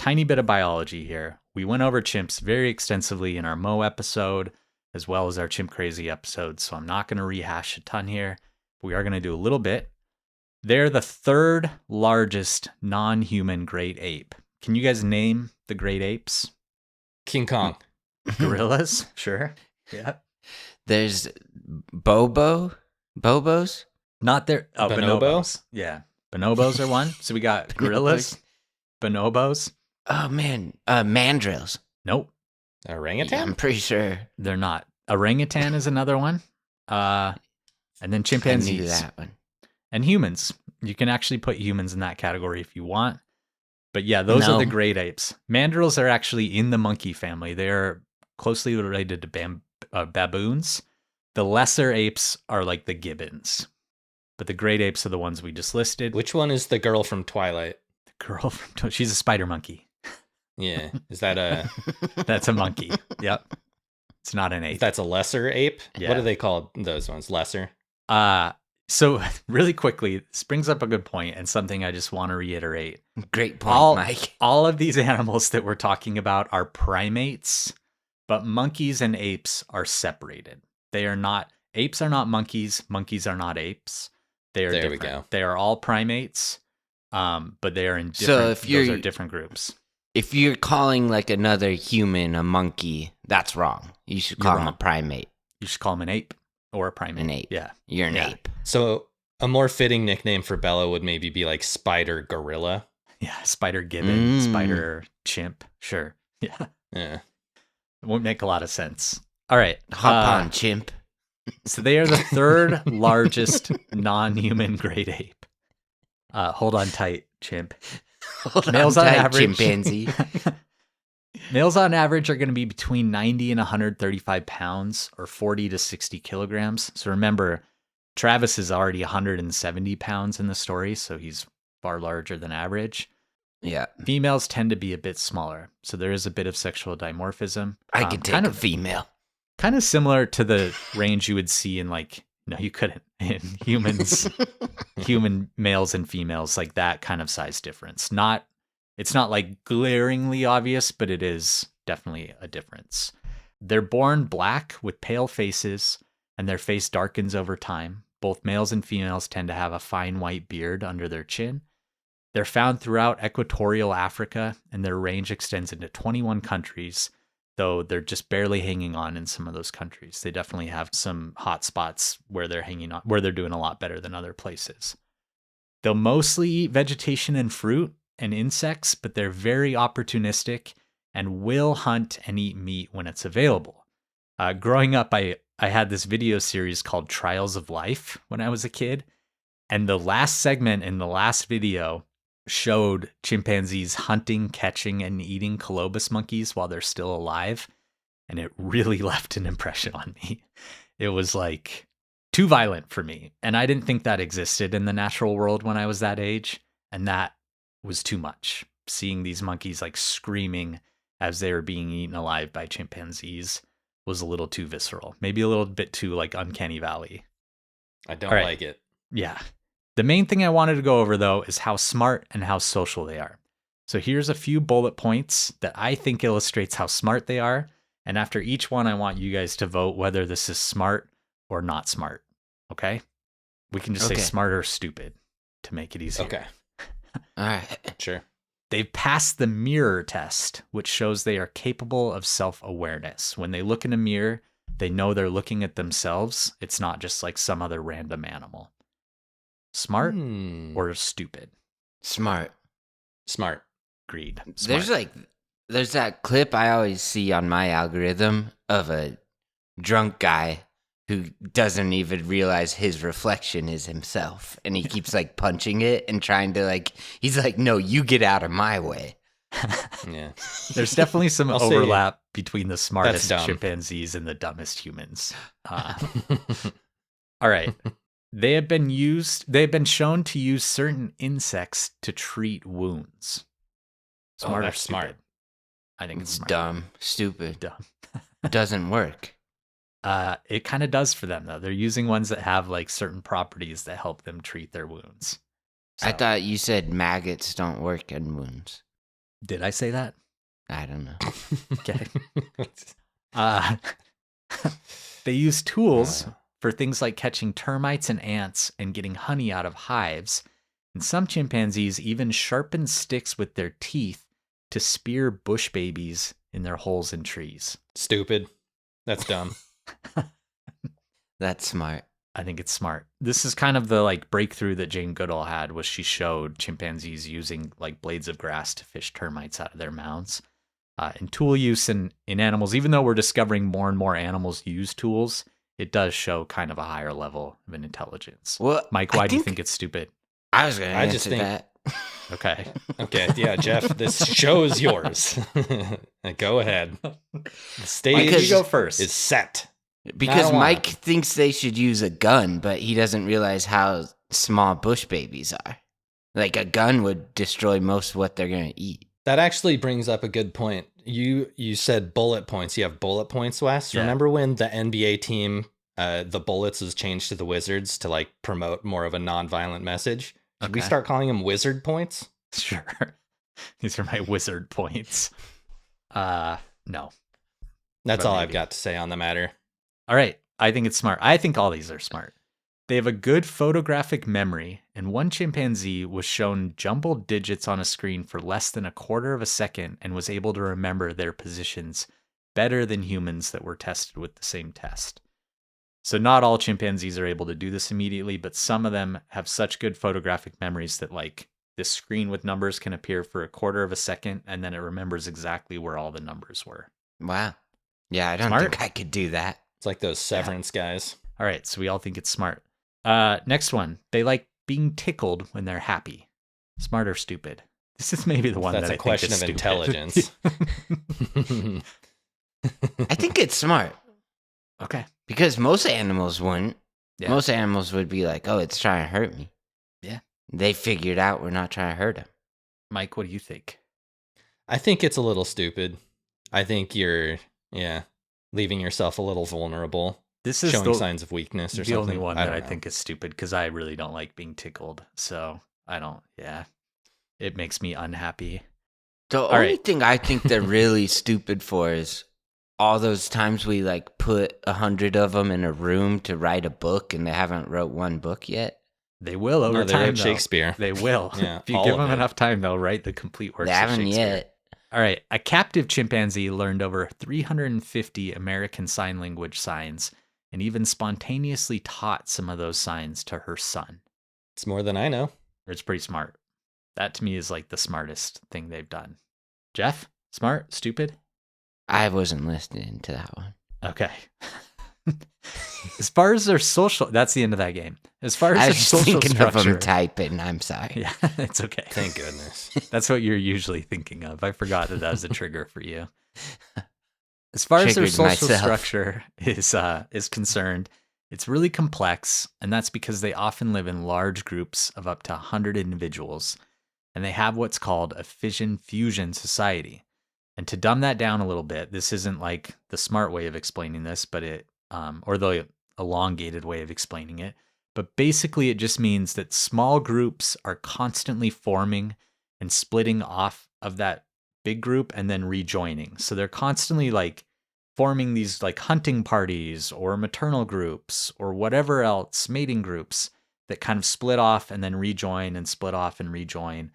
tiny bit of biology here. We went over chimps very extensively in our Mo episode, as well as our Chimp Crazy episode, so I'm not going to rehash a ton here. We are going to do a little bit. They're the third largest non-human great ape. Can you guys name the great apes? King Kong. Gorillas? Sure. Yeah. There's Bobos? Not there. Oh, Bonobos? bonobos. Yeah. Bonobos are one. So we got gorillas, bonobos. Oh man, mandrills. Nope. Orangutan? Yeah, I'm pretty sure. They're not. Orangutan is another one. And then I knew chimpanzees. that one. And humans. You can actually put humans in that category if you want. But yeah, those are the No. great apes. Mandrills are actually in the monkey family. They are closely related to baboons. The lesser apes are like the gibbons. But the great apes are the ones we just listed. Which one is the girl from Twilight? The girl from she's a spider monkey. Yeah. Is that a That's a monkey. Yep. It's not an ape. that's a lesser ape? Yeah. What do they call those ones? Lesser? So really quickly, this brings up a good point and something I just want to reiterate. Great point, Mike. All of these animals that we're talking about are primates, but monkeys and apes are separated. They are not, apes are not monkeys are not apes. They are There we different. go. They are all primates, but they are in different, So if those are you're- different groups. If you're calling like another human a monkey, that's wrong. You should You're call him wrong. a primate. You should call them an ape or a primate. An ape. Yeah. You're an Yeah. ape. So a more fitting nickname for Bella would maybe be like Spider Gorilla. Yeah. Spider gibbon, Mm. spider chimp. Sure. Yeah. Yeah. It won't make a lot of sense. All right. Hop on, chimp. So they are the third largest non-human great ape. Hold on tight, chimp. Hold Males on on tight, average. chimpanzee. Males on average are going to be between 90 and 135 pounds or 40 to 60 kilograms. So remember, Travis is already 170 pounds in the story, so he's far larger than average. Yeah, Females tend to be a bit smaller, so there is a bit of sexual dimorphism. I could take kind a of female. kind of similar to the range you would see in like, no, you couldn't, in humans. Human males and females, like that kind of size difference. It's not like glaringly obvious, but it is definitely a difference. They're born black with pale faces, and their face darkens over time. Both males and females tend to have a fine white beard under their chin. They're found throughout equatorial Africa, and their range extends into 21 countries, though they're just barely hanging on in some of those countries. They definitely have some hot spots where they're hanging on, where they're doing a lot better than other places. They'll mostly eat vegetation and fruit and insects, but they're very opportunistic and will hunt and eat meat when it's available. Growing up, I had this video series called Trials of Life when I was a kid, and the last segment in the last video showed chimpanzees hunting, catching, and eating colobus monkeys while they're still alive, and it really left an impression on me. It was like too violent for me, and I didn't think that existed in the natural world when I was that age, and that was too much. Seeing these monkeys like screaming as they were being eaten alive by chimpanzees was a little too visceral, maybe a little bit too like uncanny valley. I don't All right. like it. Yeah. The main thing I wanted to go over, though, is how smart and how social they are. So here's a few bullet points that I think illustrates how smart they are. And after each one, I want you guys to vote whether this is smart or not smart. Okay? We can just say Okay. smart or stupid to make it easier. Okay. All right. Sure. They've passed the mirror test, which shows they are capable of self-awareness. When they look in a mirror, they know they're looking at themselves. It's not just like some other random animal. Smart or stupid? Smart. Smart. Agreed. There's that clip I always see on my algorithm of a drunk guy who doesn't even realize his reflection is himself, and he keeps like punching it and trying to like, he's like, no, you get out of my way. Yeah. There's definitely some I'll say overlap between the smartest dumb. chimpanzees and the dumbest humans. All right. They have been shown to use certain insects to treat wounds. Smart or that's stupid? smart. I think it's It's smart. dumb, stupid, Dumb. doesn't work. It kind of does for them though. They're using ones that have like certain properties that help them treat their wounds. I So, thought you said maggots don't work in wounds. Did I say that? I don't know. Okay. They use tools for things like catching termites and ants and getting honey out of hives. And some chimpanzees even sharpen sticks with their teeth to spear bush babies in their holes in trees. Stupid. That's dumb. That's smart. I think it's smart. This is kind of the like breakthrough that Jane Goodall had, was she showed chimpanzees using like blades of grass to fish termites out of their mouths. And tool use in animals, even though we're discovering more and more animals use tools, it does show kind of a higher level of an intelligence. Well, Mike, why do you think it's stupid? I was going to answer just think- that. Okay. Okay, yeah, Jeff, this show is yours. Go ahead. The stage Because- You go first. is set. Because I don't Mike thinks they should use a gun, but he doesn't realize how small bush babies are. Like a gun would destroy most of what they're going to eat. That actually brings up a good point. You said bullet points. You have bullet points, Wes. Yeah. Remember when the NBA team, the Bullets, was changed to the Wizards to like promote more of a nonviolent message? Should we Okay. start calling them Wizard points? Sure. These are my wizard points. No. That's But all maybe. I've got to say on the matter. All right. I think it's smart. I think all these are smart. They have a good photographic memory, and one chimpanzee was shown jumbled digits on a screen for less than a quarter of a second and was able to remember their positions better than humans that were tested with the same test. So not all chimpanzees are able to do this immediately, but some of them have such good photographic memories that like this screen with numbers can appear for a quarter of a second and then it remembers exactly where all the numbers were. Wow. Yeah, I don't Smart. think I could do that. It's like those Severance guys. All right, so we all think it's smart. Next one. They like being tickled when they're happy. Smart or stupid? This is maybe the one That's that a I question think is of stupid. intelligence. I think it's smart Okay. because most animals wouldn't. Yeah. Most animals would be like, oh, it's trying to hurt me. Yeah. They figured out we're not trying to hurt them. Mike, what do you think? I think it's a little stupid. I think you're, leaving yourself a little vulnerable, This is showing the, signs of weakness or the something. only one I that don't I know. think is stupid because I really don't like being tickled. So I don't, it makes me unhappy. The only right. thing I think they're really stupid for is all those times we like put 100 of them in a room to write a book and they haven't wrote one book yet. They will over No, they time. wrote though. Shakespeare. They will. Yeah, If you all give of them it. enough time, they'll write the complete works They of haven't Shakespeare. yet. All right. A captive chimpanzee learned over 350 American Sign Language signs and even spontaneously taught some of those signs to her son. It's more than I know. It's pretty smart. That to me is like the smartest thing they've done. Jeff? Smart? Stupid? I wasn't listening to that one. Okay. As far as their social, that's the end of that game. As far as I their was just social thinking of structure, them typing. I'm sorry. yeah, it's okay. Thank goodness. That's what you're usually thinking of. I forgot that was a trigger for you. As far as their Triggered social myself. structure is concerned, it's really complex, and that's because they often live in large groups of up to 100 individuals, and they have what's called a fission-fusion society. And to dumb that down a little bit, this isn't like the smart way of explaining this, but or the elongated way of explaining it. But basically, it just means that small groups are constantly forming and splitting off of that big group and then rejoining. So they're constantly like forming these like hunting parties or maternal groups or whatever else, mating groups that kind of split off and then rejoin and split off and rejoin.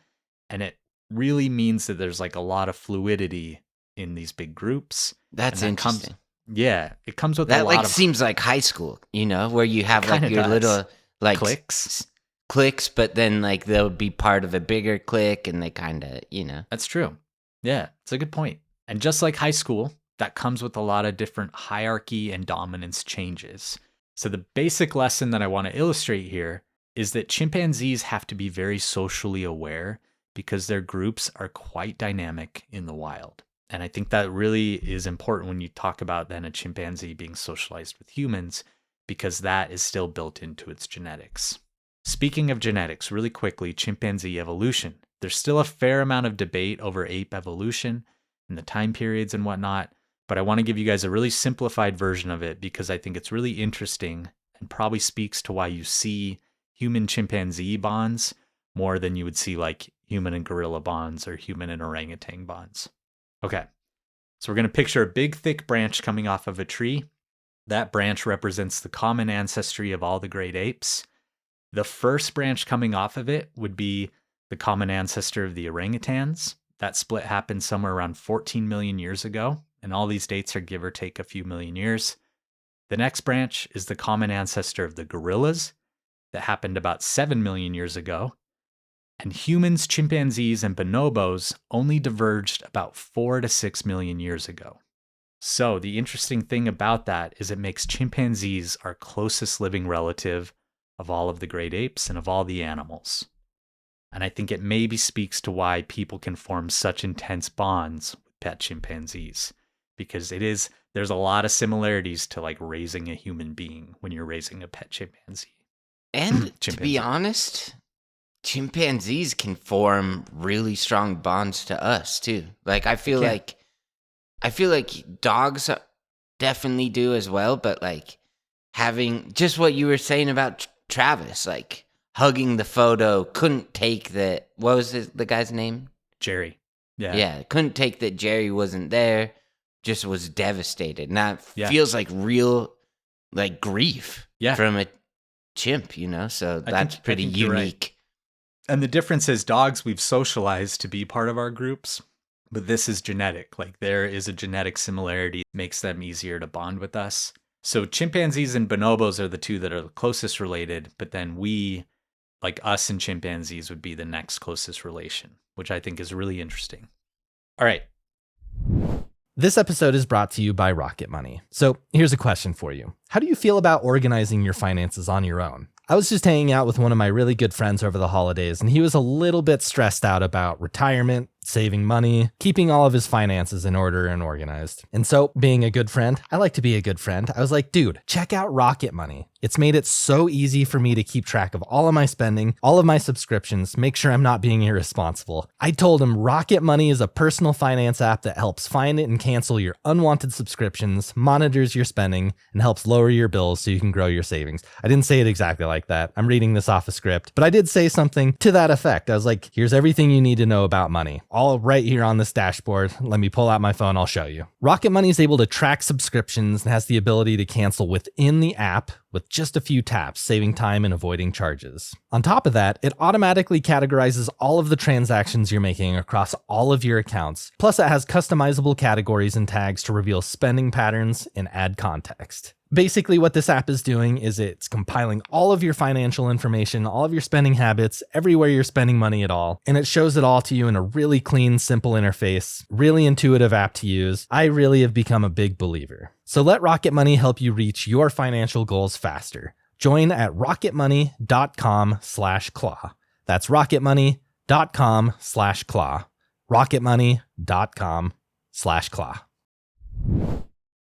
And it really means that there's like a lot of fluidity in these big groups. That's And that comes- interesting. Yeah, it comes with a That lot like of seems like high school, where you have like kinda your does. little like clicks. cliques, but then like they'll be part of a bigger clique and they kind of, That's true. Yeah, it's a good point. And just like high school, that comes with a lot of different hierarchy and dominance changes. So the basic lesson that I want to illustrate here is that chimpanzees have to be very socially aware because their groups are quite dynamic in the wild. And I think that really is important when you talk about then a chimpanzee being socialized with humans, because that is still built into its genetics. Speaking of genetics, really quickly, chimpanzee evolution. There's still a fair amount of debate over ape evolution and the time periods and whatnot, but I want to give you guys a really simplified version of it because I think it's really interesting and probably speaks to why you see human chimpanzee bonds more than you would see like human and gorilla bonds or human and orangutan bonds. Okay, so we're going to picture a big, thick branch coming off of a tree. That branch represents the common ancestry of all the great apes. The first branch coming off of it would be the common ancestor of the orangutans. That split happened somewhere around 14 million years ago, and all these dates are give or take a few million years. The next branch is the common ancestor of the gorillas. That happened about 7 million years ago. And humans, chimpanzees, and bonobos only diverged about 4 to 6 million years ago. So the interesting thing about that is it makes chimpanzees our closest living relative of all of the great apes and of all the animals. And I think it maybe speaks to why people can form such intense bonds with pet chimpanzees, because there's a lot of similarities to like raising a human being when you're raising a pet chimpanzee. And to be honest, chimpanzees can form really strong bonds to us too. Like I feel like dogs definitely do as well, but like having just what you were saying about Travis, like hugging the photo, couldn't take that. What was the guy's name? Jerry. Yeah, couldn't take that Jerry wasn't there. Just was devastated. And that feels like real, like grief from a chimp, you know? So that's pretty unique. Right. And the difference is dogs we've socialized to be part of our groups, but this is genetic. Like there is a genetic similarity that makes them easier to bond with us. So chimpanzees and bonobos are the two that are the closest related, but then we, like us and chimpanzees, would be the next closest relation, which I think is really interesting. All right. This episode is brought to you by Rocket Money. So here's a question for you. How do you feel about organizing your finances on your own? I was just hanging out with one of my really good friends over the holidays, and he was a little bit stressed out about retirement, saving money, keeping all of his finances in order and organized. And so, being a good friend, I like to be a good friend. I was like, dude, check out Rocket Money. It's made it so easy for me to keep track of all of my spending, all of my subscriptions, make sure I'm not being irresponsible. I told him Rocket Money is a personal finance app that helps find and cancel your unwanted subscriptions, monitors your spending, and helps lower your bills so you can grow your savings. I didn't say it exactly like that. I'm reading this off a script, but I did say something to that effect. I was like, here's everything you need to know about money. All right here on this dashboard. Let me pull out my phone. I'll show you. Rocket Money is able to track subscriptions and has the ability to cancel within the app with just a few taps, saving time and avoiding charges. On top of that, it automatically categorizes all of the transactions you're making across all of your accounts. Plus, it has customizable categories and tags to reveal spending patterns and add context. Basically, what this app is doing is it's compiling all of your financial information, all of your spending habits, everywhere you're spending money at all, and it shows it all to you in a really clean, simple interface, really intuitive app to use. I really have become a big believer. So let Rocket Money help you reach your financial goals faster. Join at rocketmoney.com/claw. That's rocketmoney.com/claw. rocketmoney.com/claw.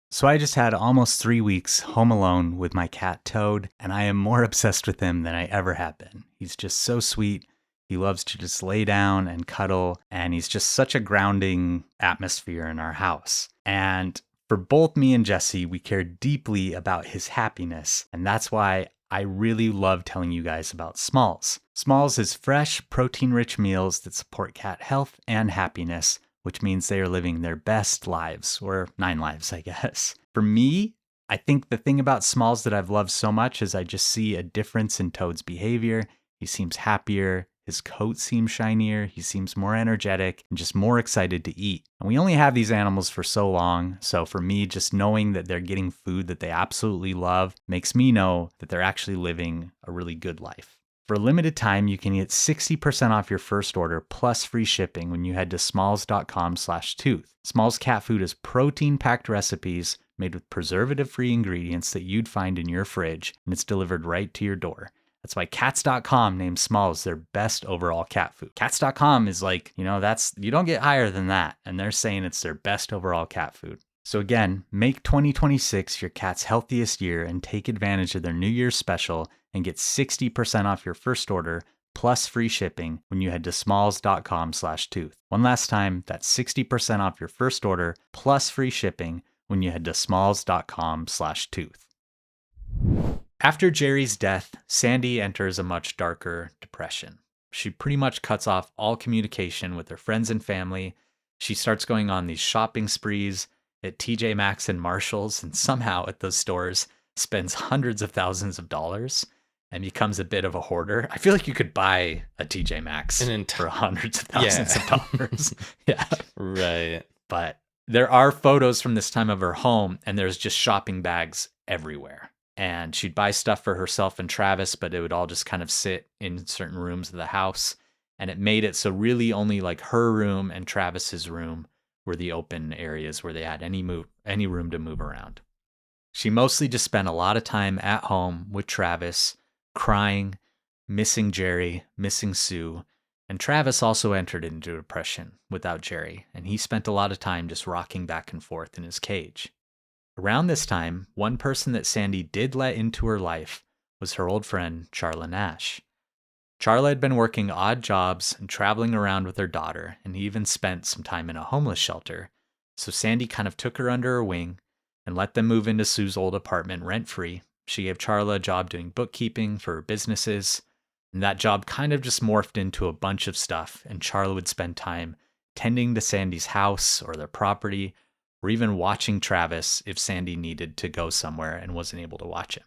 So I just had almost 3 weeks home alone with my cat Toad, and I am more obsessed with him than I ever have been. He's just so sweet. He loves to just lay down and cuddle, and he's just such a grounding atmosphere in our house. And for both me and Jesse, we care deeply about his happiness, and that's why I really love telling you guys about Smalls. Smalls is fresh, protein-rich meals that support cat health and happiness, which means they are living their best lives, or 9 lives, I guess. For me, I think the thing about Smalls that I've loved so much is I just see a difference in Toad's behavior. He seems happier, his coat seems shinier, he seems more energetic, and just more excited to eat. And we only have these animals for so long, so for me, just knowing that they're getting food that they absolutely love makes me know that they're actually living a really good life. For a limited time, you can get 60% off your first order plus free shipping when you head to smalls.com/tooth. Smalls cat food is protein-packed recipes made with preservative-free ingredients that you'd find in your fridge, and it's delivered right to your door. That's why Cats.com named Smalls their best overall cat food. Cats.com is like, you don't get higher than that, and they're saying it's their best overall cat food. So again, make 2026 your cat's healthiest year and take advantage of their New Year's special and get 60% off your first order plus free shipping when you head to smalls.com/tooth. One last time, that's 60% off your first order plus free shipping when you head to smalls.com/tooth. After Jerry's death, Sandy enters a much darker depression. She pretty much cuts off all communication with her friends and family. She starts going on these shopping sprees at TJ Maxx and Marshalls, and somehow at those stores spends hundreds of thousands of dollars and becomes a bit of a hoarder. I feel like you could buy a TJ Maxx for hundreds of thousands of dollars. Yeah. Right. But there are photos from this time of her home, and there's just shopping bags everywhere. And she'd buy stuff for herself and Travis, but it would all just kind of sit in certain rooms of the house. And it made it so really only like her room and Travis's room were the open areas where they had any room to move around. She mostly just spent a lot of time at home with Travis, crying, missing Jerry, missing Sue. And Travis also entered into depression without Jerry, and he spent a lot of time just rocking back and forth in his cage. Around this time, one person that Sandy did let into her life was her old friend, Charla Nash. Charla had been working odd jobs and traveling around with her daughter, and he even spent some time in a homeless shelter. So Sandy kind of took her under her wing and let them move into Sue's old apartment rent-free. She gave Charla a job doing bookkeeping for her businesses, and that job kind of just morphed into a bunch of stuff, and Charla would spend time tending to Sandy's house or their property, or even watching Travis if Sandy needed to go somewhere and wasn't able to watch him.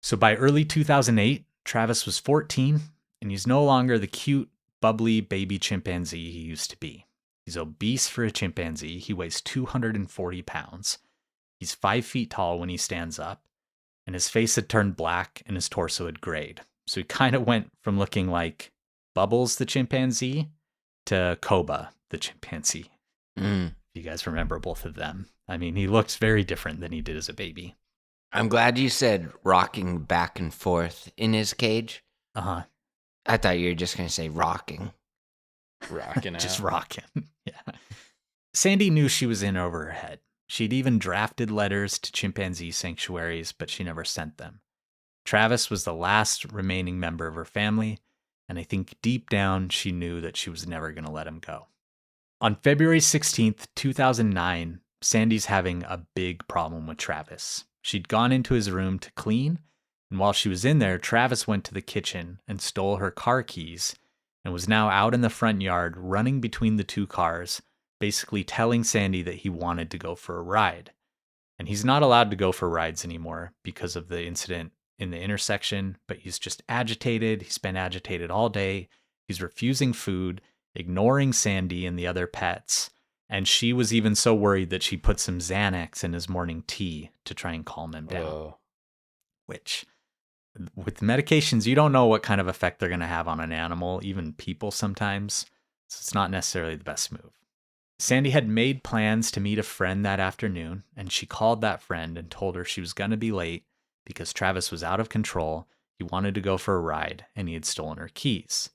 So by early 2008, Travis was 14, and he's no longer the cute, bubbly baby chimpanzee he used to be. He's obese for a chimpanzee. He weighs 240 pounds. He's 5 feet tall when he stands up, and his face had turned black and his torso had grayed. So he kind of went from looking like Bubbles the chimpanzee to Koba the chimpanzee. If you guys remember both of them. I mean, he looks very different than he did as a baby. I'm glad you said rocking back and forth in his cage. Uh-huh. I thought you were just going to say rocking. Rocking Just out. rocking. Yeah. Sandy knew she was in over her head. She'd even drafted letters to chimpanzee sanctuaries, but she never sent them. Travis was the last remaining member of her family, and I think deep down she knew that she was never going to let him go. On February 16th, 2009, Sandy's having a big problem with Travis. She'd gone into his room to clean, and while she was in there, Travis went to the kitchen and stole her car keys and was now out in the front yard running between the two cars, basically telling Sandy that he wanted to go for a ride. And he's not allowed to go for rides anymore because of the incident in the intersection, but he's just agitated. He's been agitated all day. He's refusing food, ignoring Sandy and the other pets. And she was even so worried that she put some Xanax in his morning tea to try and calm him down. Whoa. Which, with medications, you don't know what kind of effect they're going to have on an animal, even people sometimes. So it's not necessarily the best move. Sandy had made plans to meet a friend that afternoon, and she called that friend and told her she was going to be late because Travis was out of control. He wanted to go for a ride, and he had stolen her keys.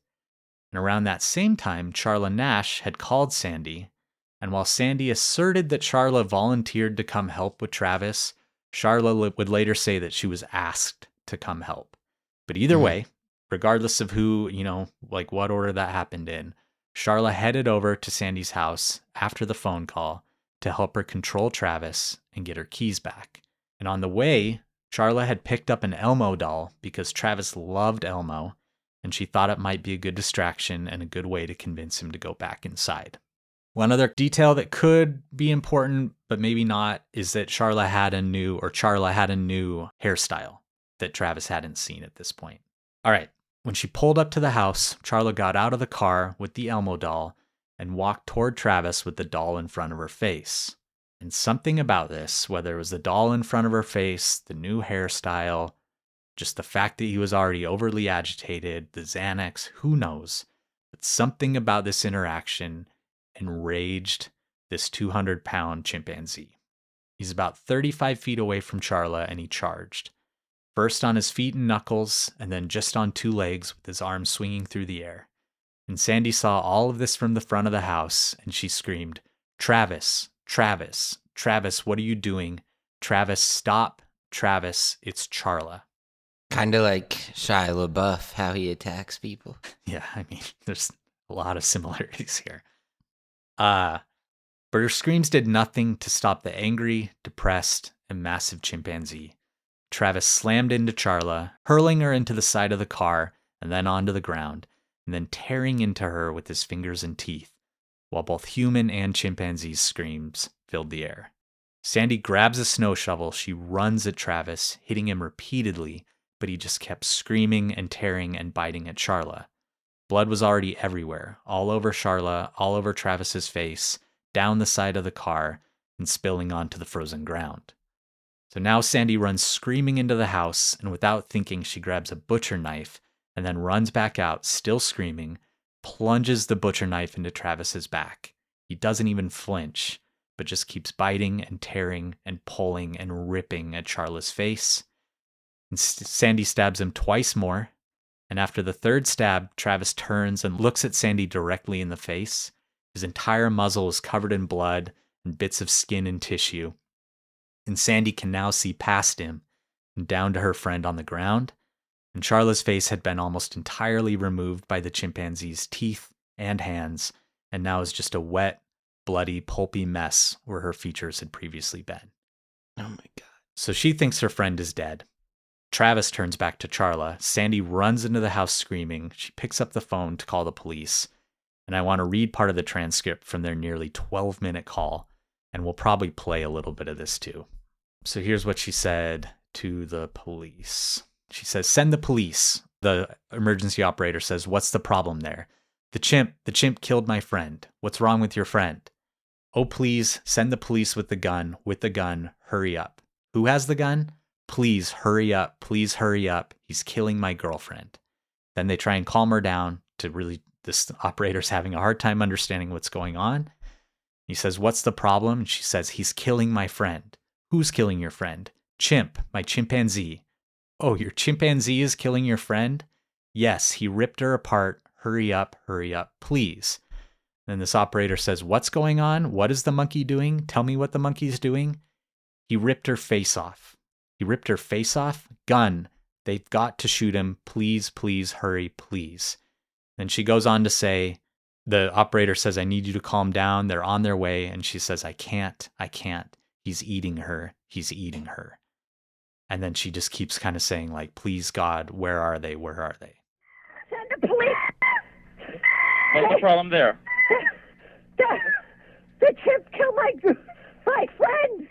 And around that same time, Charla Nash had called Sandy, and while Sandy asserted that Charla volunteered to come help with Travis, Charla would later say that she was asked to come help. But either way, regardless of who, like what order that happened in, Charla headed over to Sandy's house after the phone call to help her control Travis and get her keys back. And on the way, Charla had picked up an Elmo doll because Travis loved Elmo, and she thought it might be a good distraction and a good way to convince him to go back inside. One other detail that could be important, but maybe not, is that Charla had a new hairstyle that Travis hadn't seen at this point. All right. When she pulled up to the house, Charla got out of the car with the Elmo doll and walked toward Travis with the doll in front of her face. And something about this, whether it was the doll in front of her face, the new hairstyle, just the fact that he was already overly agitated, the Xanax, who knows, but something about this interaction enraged this 200-pound chimpanzee. He's about 35 feet away from Charla, and he charged. First on his feet and knuckles, and then just on two legs with his arms swinging through the air. And Sandy saw all of this from the front of the house, and she screamed, "Travis, Travis, Travis, what are you doing? Travis, stop. Travis, it's Charla." Kind of like Shia LaBeouf, how he attacks people. Yeah, I mean, there's a lot of similarities here. But her screams did nothing to stop the angry, depressed, and massive chimpanzee. Travis slammed into Charla, hurling her into the side of the car and then onto the ground, and then tearing into her with his fingers and teeth, while both human and chimpanzee's screams filled the air. Sandy grabs a snow shovel. She runs at Travis, hitting him repeatedly, but he just kept screaming and tearing and biting at Charla. Blood was already everywhere, all over Charla, all over Travis's face, down the side of the car, and spilling onto the frozen ground. So now Sandy runs screaming into the house, and without thinking, she grabs a butcher knife and then runs back out, still screaming, plunges the butcher knife into Travis's back. He doesn't even flinch, but just keeps biting and tearing and pulling and ripping at Charla's face. And Sandy stabs him twice more, and after the third stab, Travis turns and looks at Sandy directly in the face. His entire muzzle is covered in blood and bits of skin and tissue, and Sandy can now see past him and down to her friend on the ground, and Charla's face had been almost entirely removed by the chimpanzee's teeth and hands, and now is just a wet, bloody, pulpy mess where her features had previously been. Oh my God. So she thinks her friend is dead. Travis turns back to Charla. Sandy runs into the house screaming. She picks up the phone to call the police. And I want to read part of the transcript from their nearly 12-minute call, and we'll probably play a little bit of this too. So here's what she said to the police. She says, "Send the police." The emergency operator says, "What's the problem there?" The chimp killed my friend. What's wrong with your friend?" "Oh, please, send the police with the gun, hurry up." "Who has the gun?" Please hurry up. He's killing my girlfriend." Then they try and calm her down this operator's having a hard time understanding what's going on. He says, "What's the problem?" And she says, "He's killing my friend." "Who's killing your friend?" "Chimp, my chimpanzee." "Oh, your chimpanzee is killing your friend?" "Yes, he ripped her apart. Hurry up, please." Then this operator says, "What's going on? What is the monkey doing? Tell me what the monkey's doing." "He ripped her face off." "He ripped her face off?" "Gun. They've got to shoot him. Please, hurry, please." Then she goes on to say, the operator says, "I need you to calm down. They're on their way." And she says, I can't. He's eating her. And then she just keeps kind of saying, like, "Please, God, where are they? Send the police. What's the problem there? The chimp killed my friend.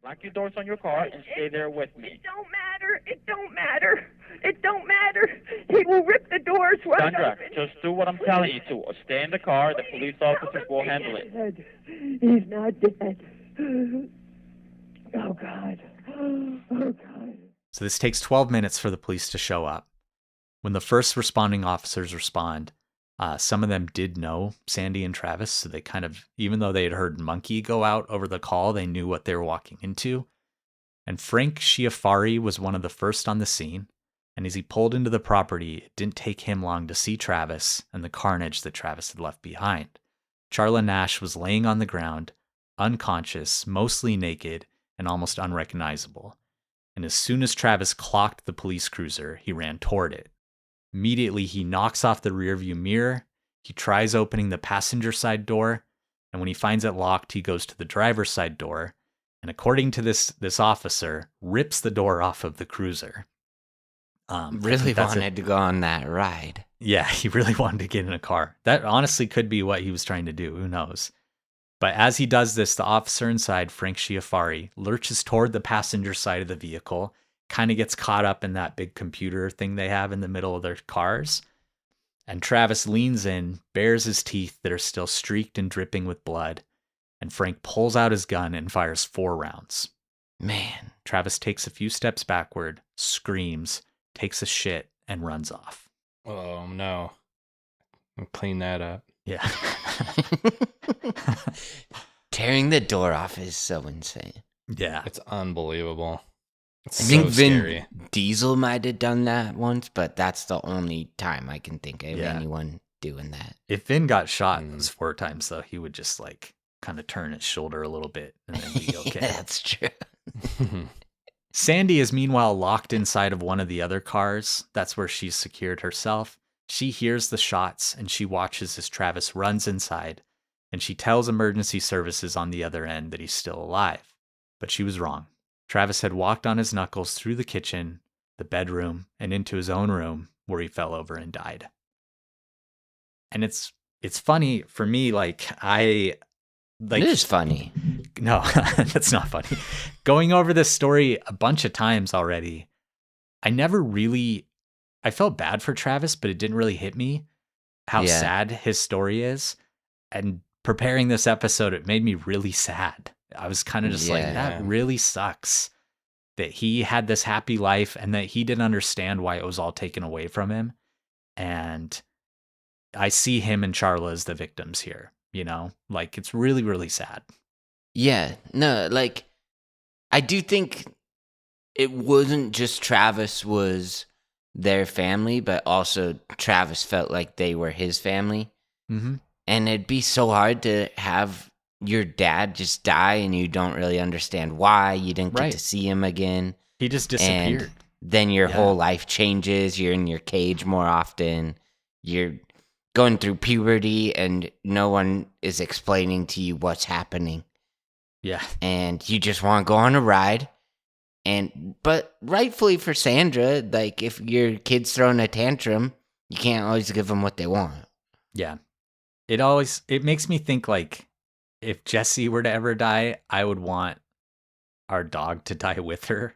Lock your doors on your car and stay there with me. It don't matter. He will rip the doors right Sandra, open. just do what I'm telling you to. Or stay in the car. The police officers will handle it. He's not dead. Oh, God. So this takes 12 minutes for the police to show up. When the first responding officers respond, some of them did know Sandy and Travis, so they kind of, even though they had heard Monkey go out over the call, they knew what they were walking into. And Frank Schiaffari was one of the first on the scene, and as he pulled into the property, it didn't take him long to see Travis and the carnage that Travis had left behind. Charla Nash was laying on the ground, unconscious, mostly naked, and almost unrecognizable. And as soon as Travis clocked the police cruiser, he ran toward it. Immediately, he knocks off the rearview mirror. He tries opening the passenger side door, and when he finds it locked, he goes to the driver's side door, and according to this officer, rips the door off of the cruiser. Really wanted to go on that ride. Yeah, he really wanted to get in a car. That honestly could be what he was trying to do. Who knows? But as he does this, the officer inside, Frank Schiaffari, lurches toward the passenger side of the vehicle, kind of gets caught up in that big computer thing they have in the middle of their cars. And Travis leans in, bares his teeth that are still streaked and dripping with blood, and Frank pulls out his gun and fires 4 rounds. Man. Travis takes a few steps backward, screams, takes a shit, and runs off. Oh, no. I'll clean that up. Yeah. Tearing the door off is so insane. Yeah. It's unbelievable. It's I think so Vin scary. Diesel might have done that once, but that's the only time I can think of Yeah. anyone doing that. If Vin got shot those 4 times, though, he would just like kind of turn his shoulder a little bit and then be okay. Yeah, that's true. Sandy is meanwhile locked inside of one of the other cars. That's where she's secured herself. She hears the shots and she watches as Travis runs inside, and she tells emergency services on the other end that he's still alive. But she was wrong. Travis had walked on his knuckles through the kitchen, the bedroom, and into his own room, where he fell over and died. And it's funny for me, like it is funny. No, that's not funny. Going over this story a bunch of times already, I felt bad for Travis, but it didn't really hit me how sad his story is. And preparing this episode, it made me really sad. I was kind of just like, that really sucks that he had this happy life and that he didn't understand why it was all taken away from him. And I see him and Charla as the victims here, like it's really, really sad. Yeah, no, like I do think it wasn't just Travis was their family, but also Travis felt like they were his family. Mm-hmm. And it'd be so hard to have your dad just die and you don't really understand why. You didn't get to see him again. He just disappeared. And then your whole life changes. You're in your cage more often. You're going through puberty and no one is explaining to you what's happening. Yeah. And you just want to go on a ride. But rightfully for Sandra, like if your kid's throwing a tantrum, you can't always give them what they want. Yeah. It makes me think like if Jessie were to ever die, I would want our dog to die with her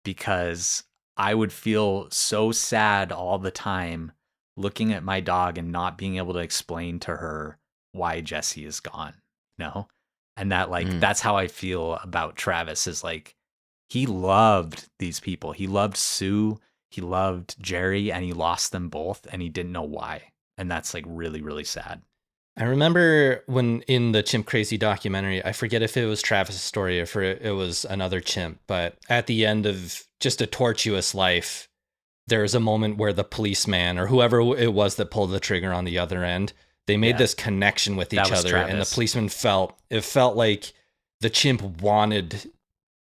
because I would feel so sad all the time looking at my dog and not being able to explain to her why Jessie is gone. No. And that that's how I feel about Travis is like, he loved these people. He loved Sue. He loved Jerry and he lost them both and he didn't know why. And that's like really, really sad. I remember when in the Chimp Crazy documentary, I forget if it was Travis' story or if it was another chimp, but at the end of just a tortuous life, there was a moment where the policeman or whoever it was that pulled the trigger on the other end, they made this connection with each other. Travis. And the policeman felt like the chimp wanted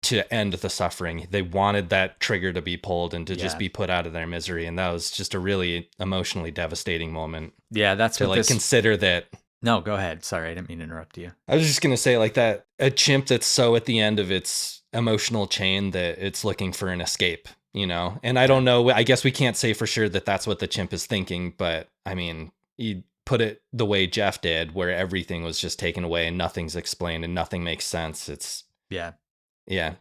to end the suffering. They wanted that trigger to be pulled and to just be put out of their misery. And that was just a really emotionally devastating moment. Yeah, that's to what consider that. No, go ahead. Sorry, I didn't mean to interrupt you. I was just going to say like that, a chimp that's so at the end of its emotional chain that it's looking for an escape, And I don't know, I guess we can't say for sure that that's what the chimp is thinking, but I mean, you put it the way Jeff did, where everything was just taken away and nothing's explained and nothing makes sense. It's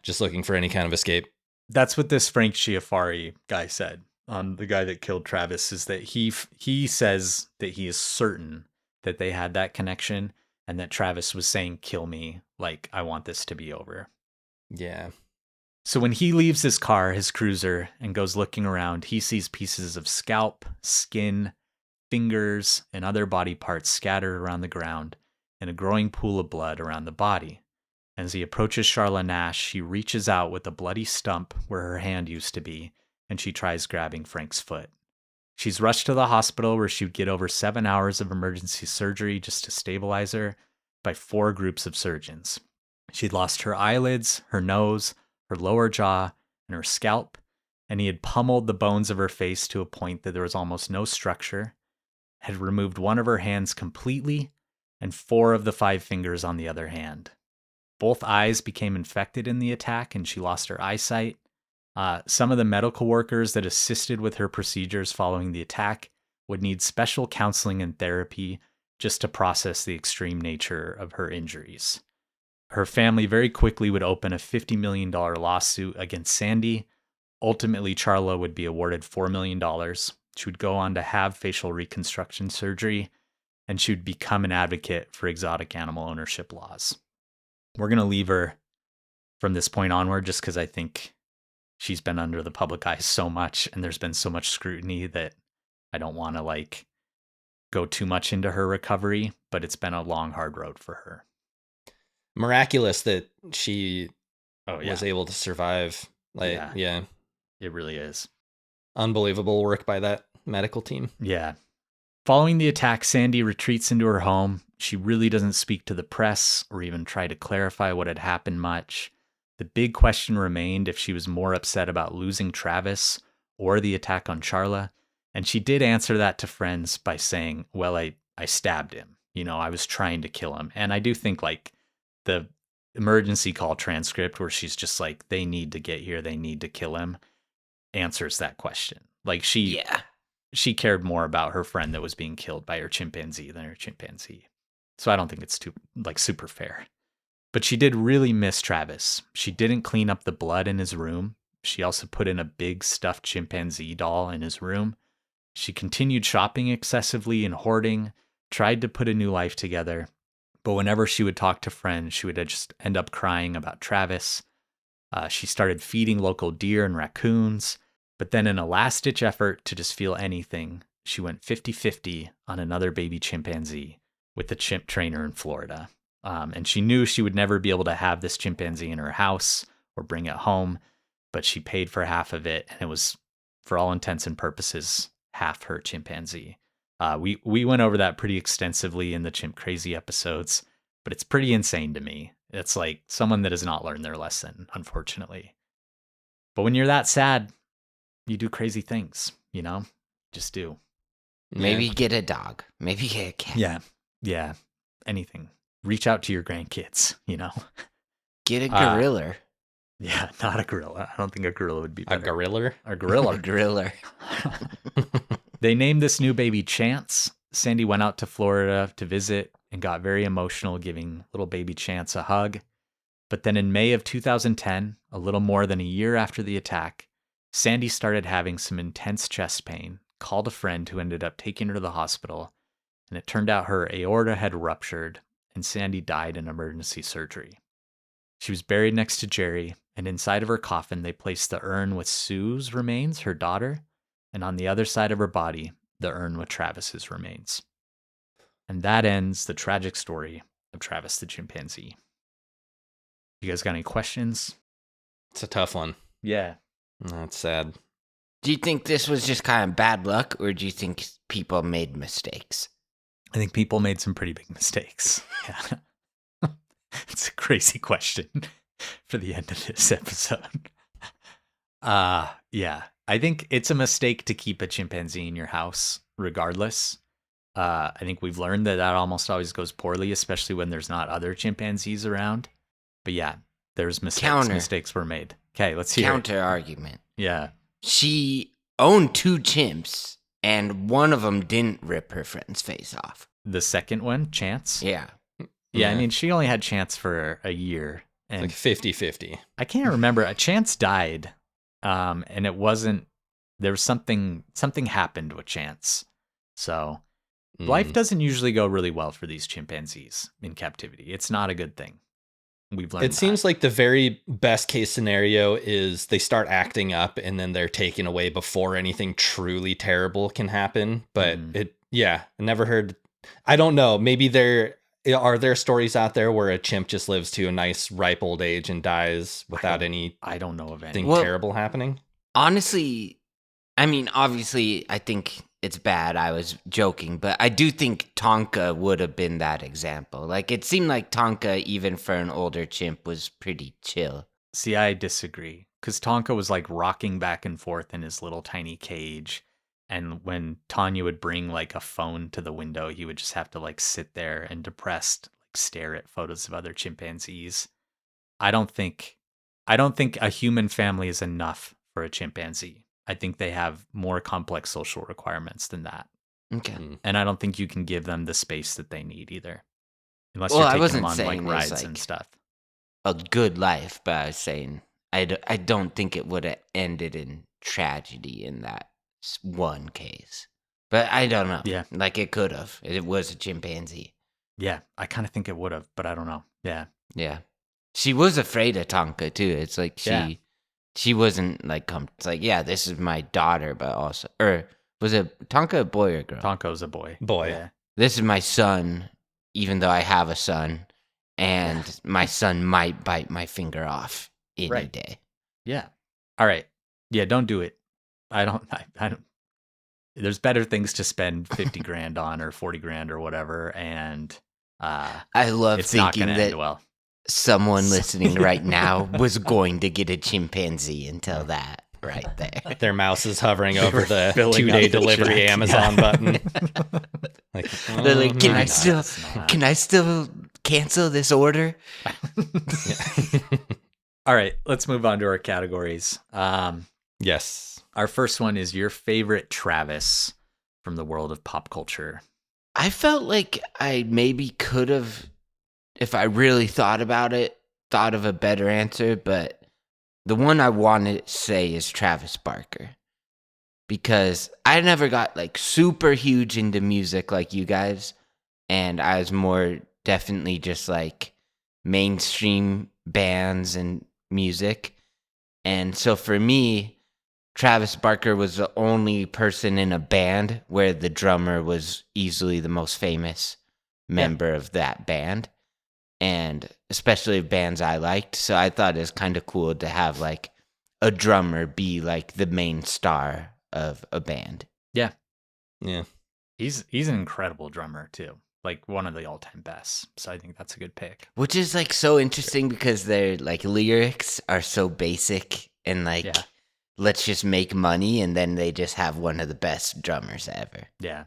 just looking for any kind of escape. That's what this Frank Schiaffari guy said. The guy that killed Travis is that he says that he is certain that they had that connection and that Travis was saying, kill me, like I want this to be over. Yeah. So when he leaves his car, his cruiser, and goes looking around, he sees pieces of scalp, skin, fingers, and other body parts scattered around the ground and a growing pool of blood around the body. As he approaches Charla Nash, she reaches out with a bloody stump where her hand used to be, and she tries grabbing Frank's foot. She's rushed to the hospital where she would get over 7 hours of emergency surgery just to stabilize her by 4 groups of surgeons. She'd lost her eyelids, her nose, her lower jaw, and her scalp, and he had pummeled the bones of her face to a point that there was almost no structure, had removed one of her hands completely, and 4 of the 5 fingers on the other hand. Both eyes became infected in the attack, and she lost her eyesight. Some of the medical workers that assisted with her procedures following the attack would need special counseling and therapy just to process the extreme nature of her injuries. Her family very quickly would open a $50 million lawsuit against Sandy. Ultimately, Charla would be awarded $4 million. She would go on to have facial reconstruction surgery, and she would become an advocate for exotic animal ownership laws. We're going to leave her from this point onward just because I think she's been under the public eye so much and there's been so much scrutiny that I don't want to go too much into her recovery, but it's been a long, hard road for her. Miraculous that she was able to survive. Yeah, it really is. Unbelievable work by that medical team. Yeah. Following the attack, Sandy retreats into her home. She really doesn't speak to the press or even try to clarify what had happened much. The big question remained if she was more upset about losing Travis or the attack on Charla. And she did answer that to friends by saying, well, I stabbed him. I was trying to kill him. And I do think the emergency call transcript where she's just like, they need to get here, they need to kill him, answers that question. she cared more about her friend that was being killed by her chimpanzee than her chimpanzee. So I don't think it's super fair. But she did really miss Travis. She didn't clean up the blood in his room. She also put in a big stuffed chimpanzee doll in his room. She continued shopping excessively and hoarding, tried to put a new life together. But whenever she would talk to friends, she would just end up crying about Travis. She started feeding local deer and raccoons. But then in a last-ditch effort to just feel anything, she went 50-50 on another baby chimpanzee with the chimp trainer in Florida. And she knew she would never be able to have this chimpanzee in her house or bring it home, but she paid for half of it, and it was, for all intents and purposes, half her chimpanzee. We went over that pretty extensively in the Chimp Crazy episodes, but it's pretty insane to me. It's like someone that has not learned their lesson, unfortunately. But when you're that sad, you do crazy things, just do. Maybe get a dog. Maybe get a cat. Yeah. Anything. Reach out to your grandkids, Get a gorilla. Yeah, not a gorilla. I don't think a gorilla would be better. A gorilla? A gorilla. A gorilla. They named this new baby Chance. Sandy went out to Florida to visit and got very emotional, giving little baby Chance a hug. But then in May of 2010, a little more than a year after the attack, Sandy started having some intense chest pain, called a friend who ended up taking her to the hospital, and it turned out her aorta had ruptured, and Sandy died in emergency surgery. She was buried next to Jerry, and inside of her coffin, they placed the urn with Sue's remains, her daughter, and on the other side of her body, the urn with Travis's remains. And that ends the tragic story of Travis the chimpanzee. You guys got any questions? It's a tough one. Yeah. That's sad. Do you think this was just kind of bad luck, or do you think people made mistakes? I think people made some pretty big mistakes. Yeah. It's a crazy question for the end of this episode. Yeah. I think it's a mistake to keep a chimpanzee in your house, regardless. I think we've learned that almost always goes poorly, especially when there's not other chimpanzees around. But yeah, there's mistakes. Mistakes were made. Okay, let's hear Counter argument. Yeah. She owned 2 chimps, and one of them didn't rip her friend's face off. The second one, Chance? Yeah. Yeah, I mean, she only had Chance for a year. And like 50-50. I can't remember. Chance died, and it wasn't, there was something happened with Chance. So life doesn't usually go really well for these chimpanzees in captivity. It's not a good thing. We've learned It seems like the very best case scenario is they start acting up and then they're taken away before anything truly terrible can happen. But I never heard. I don't know. Maybe are there stories out there where a chimp just lives to a nice ripe old age and dies without I don't know of anything any. terrible happening? Honestly, I mean, obviously, I think it's bad. I was joking, but I do think Tonka would have been that example. Like, it seemed like Tonka, even for an older chimp, was pretty chill. See, I disagree. Because Tonka was like rocking back and forth in his little tiny cage. And when Tanya would bring like a phone to the window, he would just have to like sit there and depressed, like stare at photos of other chimpanzees. I don't think a human family is enough for a chimpanzee. I think they have more complex social requirements than that. Okay. And I don't think you can give them the space that they need either. Unless Well, I you're taking wasn't them on like saying rides it's, and like, stuff. A good life, but I was saying I don't think it would have ended in tragedy in that one case. But I don't know. Yeah. Like, it could have. It was a chimpanzee. Yeah, I kind of think it would have, but I don't know. Yeah. Yeah. She was afraid of Tonka, too. It's like she wasn't like, it's like, yeah, this is my daughter, but also, or was it Tonka a boy or girl? Tonka was a boy. Boy. Yeah. This is my son, even though I have a son, and my son might bite my finger off any day. Yeah. All right. Yeah, don't do it. I don't. There's better things to spend 50 grand on or 40 grand or whatever, and I love it's not thinking going to that end well. someone listening right now was going to get a chimpanzee until that right there. Their mouse is hovering over the filling 2-day up the delivery check. Amazon button. Like, They're like, can no. I still cancel this order? All right, let's move on to our categories. Yes. Our first one is your favorite Travis. from the world of pop culture? I felt like I maybe could have, if I really thought about it, thought of a better answer, but the one I wanted to say is Travis Barker. Because I never got like super huge into music like you guys, and I was more definitely just like mainstream bands and music. And so for me, Travis Barker was the only person in a band where the drummer was easily the most famous member of that band. And especially bands I liked. So I thought it was kind of cool to have like a drummer be like the main star of a band. Yeah. Yeah. He's an incredible drummer too. Like one of the all-time best. So I think that's a good pick. Which is like so interesting because their like lyrics are so basic and like let's just make money, and then they just have one of the best drummers ever. Yeah.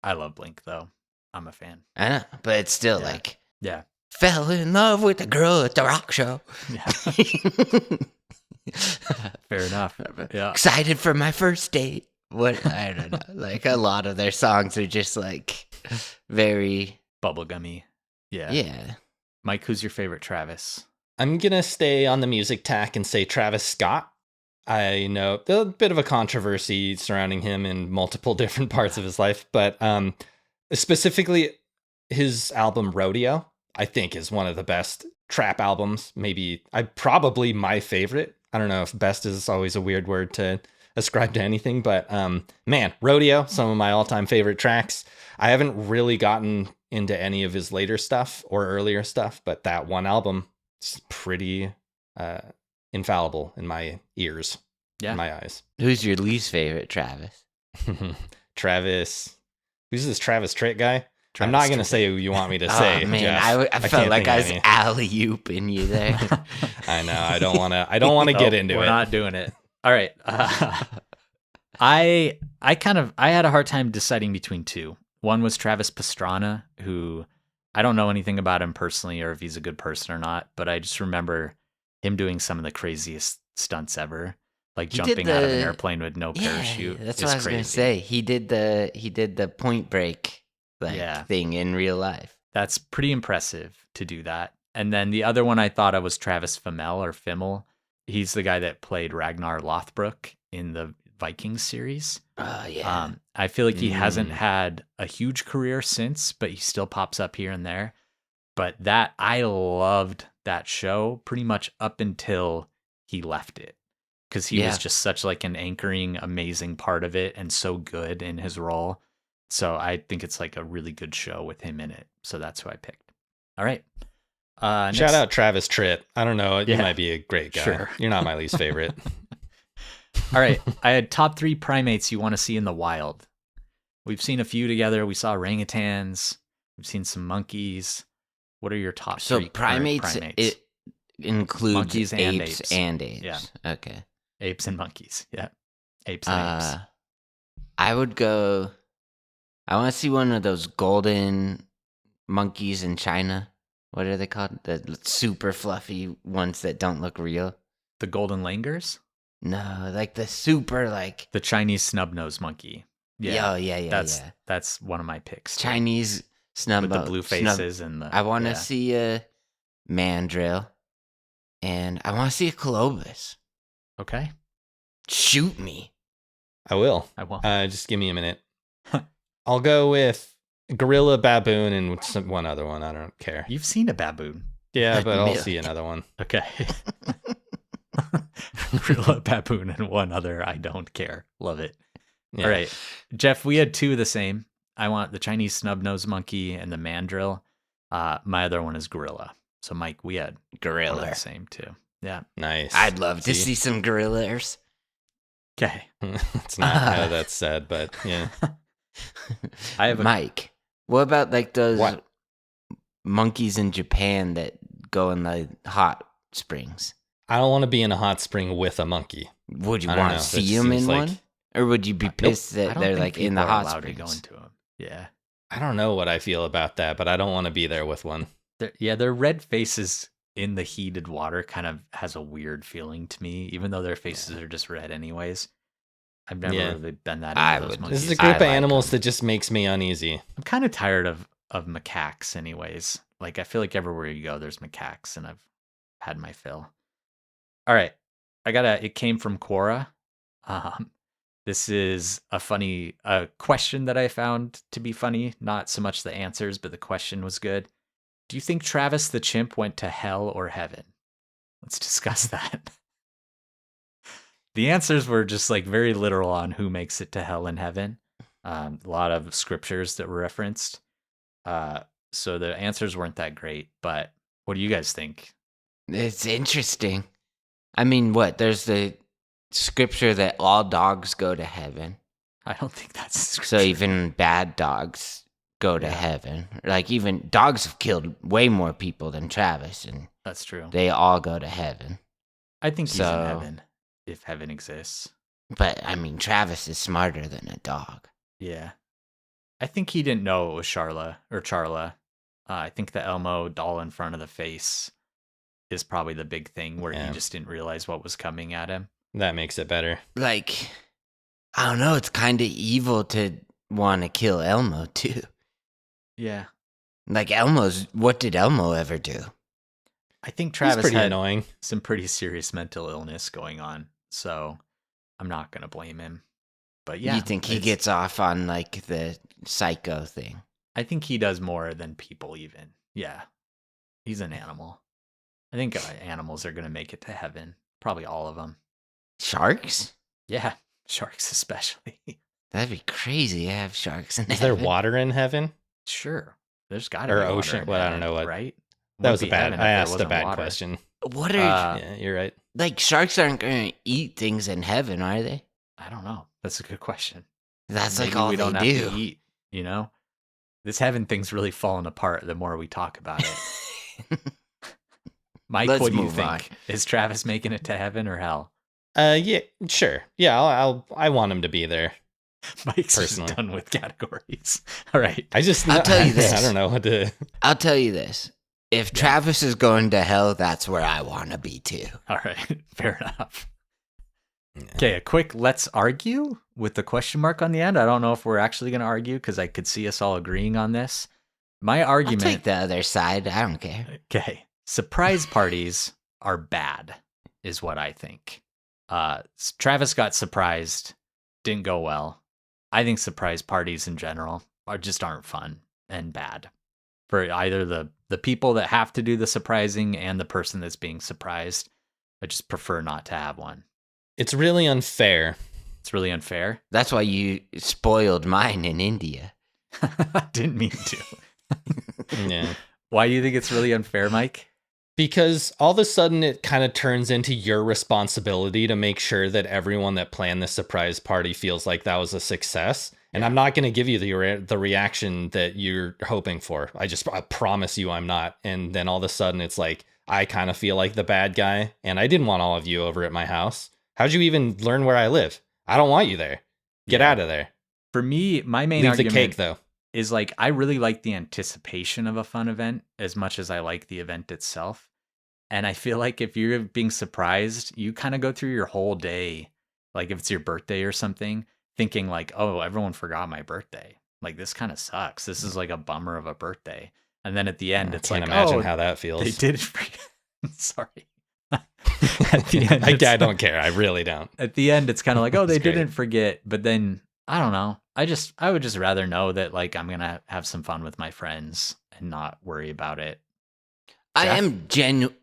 I love Blink though. I'm a fan. I know, but it's still like fell in love with the girl at the rock show. Yeah. Fair enough. Yeah. Excited for my first date. What I don't know. Like a lot of their songs are just like very bubblegummy. Yeah. Yeah. Mike, who's your favorite Travis? I'm going to stay on the music tack and say Travis Scott. I know a bit of a controversy surrounding him in multiple different parts of his life, but specifically his album Rodeo, I think is one of the best trap albums. Probably my favorite. I don't know if best is always a weird word to ascribe to anything, but man, Rodeo, some of my all-time favorite tracks. I haven't really gotten into any of his later stuff or earlier stuff, but that one album is pretty infallible in my ears, in my eyes. Who's your least favorite Travis? Travis. Who's this Travis Tritt guy? I'm not going to say who you want me to say. Oh, man, Jeff. I felt like I was alley-ooping you there. I know. I don't want to get into it. We're not doing it. All right. I had a hard time deciding between two. One was Travis Pastrana, who I don't know anything about him personally or if he's a good person or not, but I just remember him doing some of the craziest stunts ever, like jumping out of an airplane with no parachute. That's what I was going to say. He did the Point Break thing in real life. That's pretty impressive to do that. And then the other one I thought of was Travis Fimmel. He's the guy that played Ragnar Lothbrok in the Vikings series. Oh, yeah. I feel like he hasn't had a huge career since, but he still pops up here and there. But I loved that show pretty much up until he left it, because he was just such like an anchoring, amazing part of it and so good in his role. So I think it's like a really good show with him in it. So that's who I picked. All right. Shout out Travis Tritt. I don't know. You might be a great guy. Sure. You're not my least favorite. All right. I had top 3 primates you want to see in the wild. We've seen a few together. We saw orangutans. We've seen some monkeys. What are your top 3? So primates, it includes monkeys and apes. And apes. Yeah. Okay. Apes and monkeys. Yeah. Apes and apes. I would go... I want to see one of those golden monkeys in China. What are they called? The super fluffy ones that don't look real. The golden langurs? No, like the super like... The Chinese snub-nosed monkey. Yeah. Yeah. That's one of my picks. Chinese snub with the blue faces and the... I want to see a mandrill, and I want to see a colobus. Okay. Shoot me. I will. I will. Just give me a minute. I'll go with gorilla, baboon, and one other one. I don't care. You've seen a baboon. Yeah, but I'll see another one. Okay. Gorilla, baboon, and one other. I don't care. Love it. Yeah. All right. Jeff, we had 2 of the same. I want the Chinese snub-nosed monkey and the mandrill. My other one is gorilla. So, Mike, we had gorilla. The same, too. Yeah. Nice. I'd love to see some gorillas. Okay. It's not how that's said, but yeah. I have Mike. What about like those monkeys in Japan that go in the hot springs? I don't want to be in a hot spring with a monkey. Would you want to see them in one, or would you be pissed that they're like in the hot springs? To go into them. Yeah. I don't know what I feel about that, but I don't want to be there with one. Their red faces in the heated water kind of has a weird feeling to me, even though their faces are just red anyways. I've never Yeah. really been that I into those would- monkeys. This is a I group of like animals them. that just makes me uneasy. I'm kind of tired of macaques anyways. Like I feel like everywhere you go there's macaques and I've had my fill. All right. It came from Quora. This is a funny question that I found to be funny, not so much the answers, but the question was good. Do you think Travis the chimp went to hell or heaven? Let's discuss that. The answers were just like very literal on who makes it to hell and heaven. A lot of scriptures that were referenced. So the answers weren't that great, but what do you guys think? It's interesting. I mean, what? There's the scripture that all dogs go to heaven. I don't think that's So scripture. even bad dogs go to Yeah. heaven. Like even dogs have killed way more people than Travis, and That's true. they all go to heaven. I think he's in So- heaven if heaven exists. But I mean, Travis is smarter than a dog. Yeah. I think he didn't know it was Charla. I think the Elmo doll in front of the face is probably the big thing where Yeah. he just didn't realize what was coming at him. That makes it better. Like, I don't know. It's kind of evil to want to kill Elmo too. Yeah. Like what did Elmo ever do? I think He's Travis pretty had annoying. some pretty serious mental illness going on, so I'm not going to blame him. But yeah. You think he it's- gets off on like the psycho thing? I think he does more than people even. Yeah. He's an animal. I think animals are going to make it to heaven. Probably all of them. Sharks? Yeah. Sharks especially. That'd be crazy to have sharks in Is there heaven. water in heaven? Sure. There's got to Or be water ocean- in well, I don't heaven, know what- right? That was a Wouldn't be bad. heaven if I there asked a wasn't bad water. question. What are Yeah, you're right. like sharks aren't going to eat things in heaven, are they? I don't know. That's a good question. That's like Maybe all we they don't do. have to eat, you know? This heaven thing's really falling apart the more we talk about it. Mike, Let's what do you move think? on. Is Travis making it to heaven or hell? Yeah, sure. Yeah, I want him to be there. Mike's Personally. just done with categories. All right. I'll tell you this. I don't know what to. I'll tell you this. If Travis is going to hell, that's where I want to be too. All right. Fair enough. Okay, a quick let's argue with the question mark on the end. I don't know if we're actually going to argue because I could see us all agreeing on this. My I'll argument. take the other side. I don't care. Okay. Surprise parties are bad, is what I think. Travis got surprised, didn't go well. I think surprise parties in general aren't fun and bad for either the people that have to do the surprising and the person that's being surprised. I just prefer not to have one. It's really unfair. It's really unfair. That's why you spoiled mine in India. Didn't mean to. Yeah. Why do you think it's really unfair, Mike? Because all of a sudden it kind of turns into your responsibility to make sure that everyone that planned the surprise party feels like that was a success. And I'm not going to give you the reaction that you're hoping for. I promise you I'm not. And then all of a sudden it's like, I kind of feel like the bad guy. And I didn't want all of you over at my house. How'd you even learn where I live? I don't want you there. Get Yeah. out of there. For me, my main Leave the argument cake though. is like I really like the anticipation of a fun event as much as I like the event itself. And I feel like if you're being surprised, you kind of go through your whole day, like if it's your birthday or something, thinking like, oh, everyone forgot my birthday. Like this kind of sucks. This is like a bummer of a birthday. And then at the end, it's Can't like, imagine oh, how that feels. they did forget. Sorry. At the end, I it's- don't care. I really don't. at the end it's kind of like, oh, they It's great. didn't forget, but then I don't know, I would just rather know that like I'm gonna have some fun with my friends and not worry about it. I Jeff? am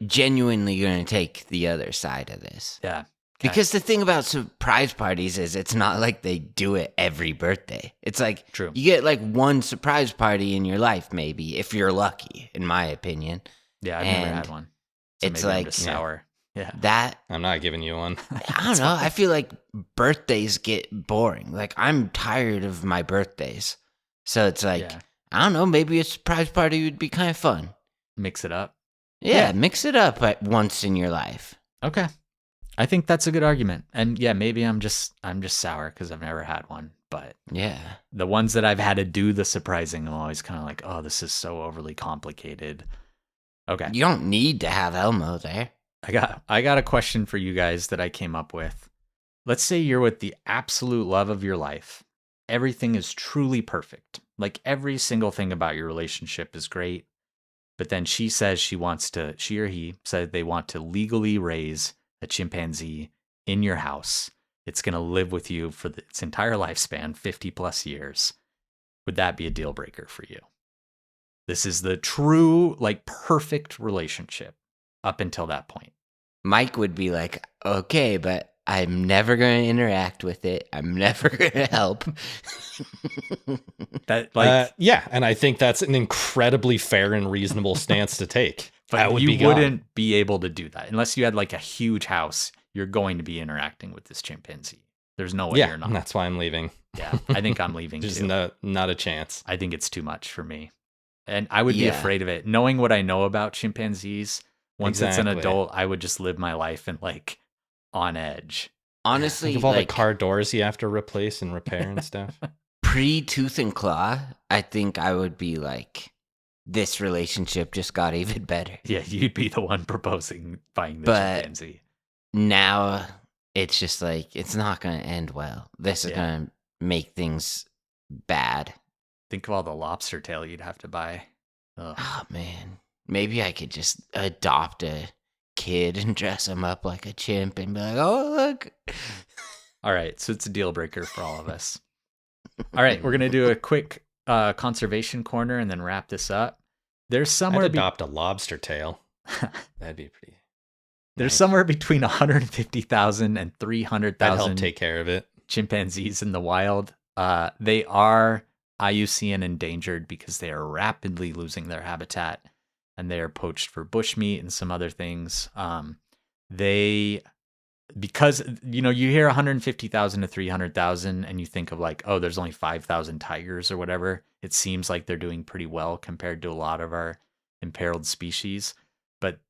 genuinely going to take the other side of this. Yeah. Okay. Because the thing about surprise parties is it's not like they do it every birthday. It's like True. you get like one surprise party in your life, maybe, if you're lucky, in my opinion. Yeah, I've never and had one. So it's maybe I'm like- just sour. Yeah. That, I'm not giving you one. I don't know. I feel like birthdays get boring. Like, I'm tired of my birthdays. So it's like, Yeah. I don't know, maybe a surprise party would be kind of fun. Mix it up. Yeah, mix it up at once in your life. Okay. I think that's a good argument. And yeah, maybe I'm just sour because I've never had one. But Yeah. the ones that I've had to do the surprising, I'm always kind of like, oh, this is so overly complicated. Okay. You don't need to have Elmo there. I got a question for you guys that I came up with. let's say you're with the absolute love of your life. Everything is truly perfect. Like every single thing about your relationship is great. But then she says she or he said they want to legally raise a chimpanzee in your house. It's going to live with you for its entire lifespan, 50 plus years. Would that be a deal breaker for you? This is the true, like, perfect relationship up until that point. Mike would be like, okay, but I'm never going to interact with it. I'm never going to help. That, like, yeah, and I think that's an incredibly fair and reasonable stance to take. but you wouldn't be able to do that unless you had like a huge house. You're going to be interacting with this chimpanzee. There's no way you're not. And that's why I'm leaving. Yeah, I think I'm leaving There's too. not a chance. I think it's too much for me. And I would be afraid of it. Knowing what I know about chimpanzees, once it's an adult, I would just live my life and like on edge. Honestly, Think of all like, the car doors you have to replace and repair and stuff. pre-tooth and claw, I think I would be like, this relationship just got even better. Yeah, you'd be the one proposing buying the chimpanzee. Now it's just like, it's not going to end well. This is going to make things bad. Think of all the lobster tail you'd have to buy. Ugh. Oh, man. Maybe I could just adopt a kid and dress him up like a chimp and be like, oh, look. All right, so it's a deal breaker for all of us. All right, we're going to do a quick conservation corner and then wrap this up. There's somewhere... I'd adopt a lobster tail. That'd be pretty... There's somewhere between 150,000 and 300,000 I'd help take care of it. Chimpanzees in the wild. They are IUCN endangered because they are rapidly losing their habitat and they are poached for bushmeat and some other things. Because you hear 150,000 to 300,000 and you think of like, oh, there's only 5,000 tigers or whatever. It seems like they're doing pretty well compared to a lot of our imperiled species. But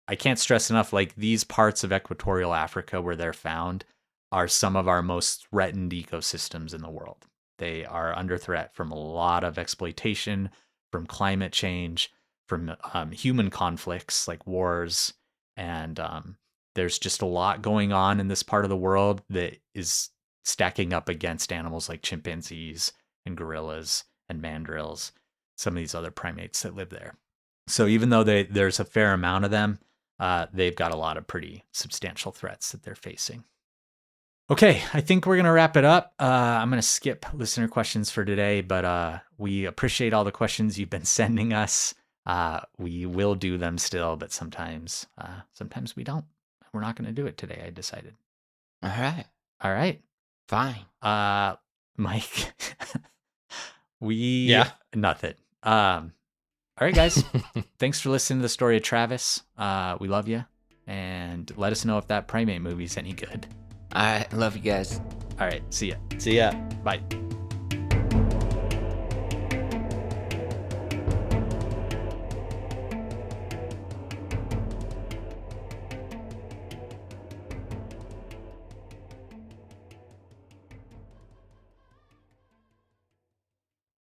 I can't stress enough, like these parts of equatorial Africa where they're found are some of our most threatened ecosystems in the world. They are under threat from a lot of exploitation, from climate change, from human conflicts like wars. And there's just a lot going on in this part of the world that is stacking up against animals like chimpanzees and gorillas and mandrills, some of these other primates that live there. So even though there's a fair amount of them, they've got a lot of pretty substantial threats that they're facing. Okay, I think we're going to wrap it up. I'm going to skip listener questions for today, but we appreciate all the questions you've been sending us. We will do them still, but sometimes we don't. We're not going to do it today, I decided. All right. Fine. Mike, nothing. All right, guys. Thanks for listening to the story of Travis. We love you. And let us know if that primate movie's any good. All right. Love you guys. All right. See ya. See ya. Bye.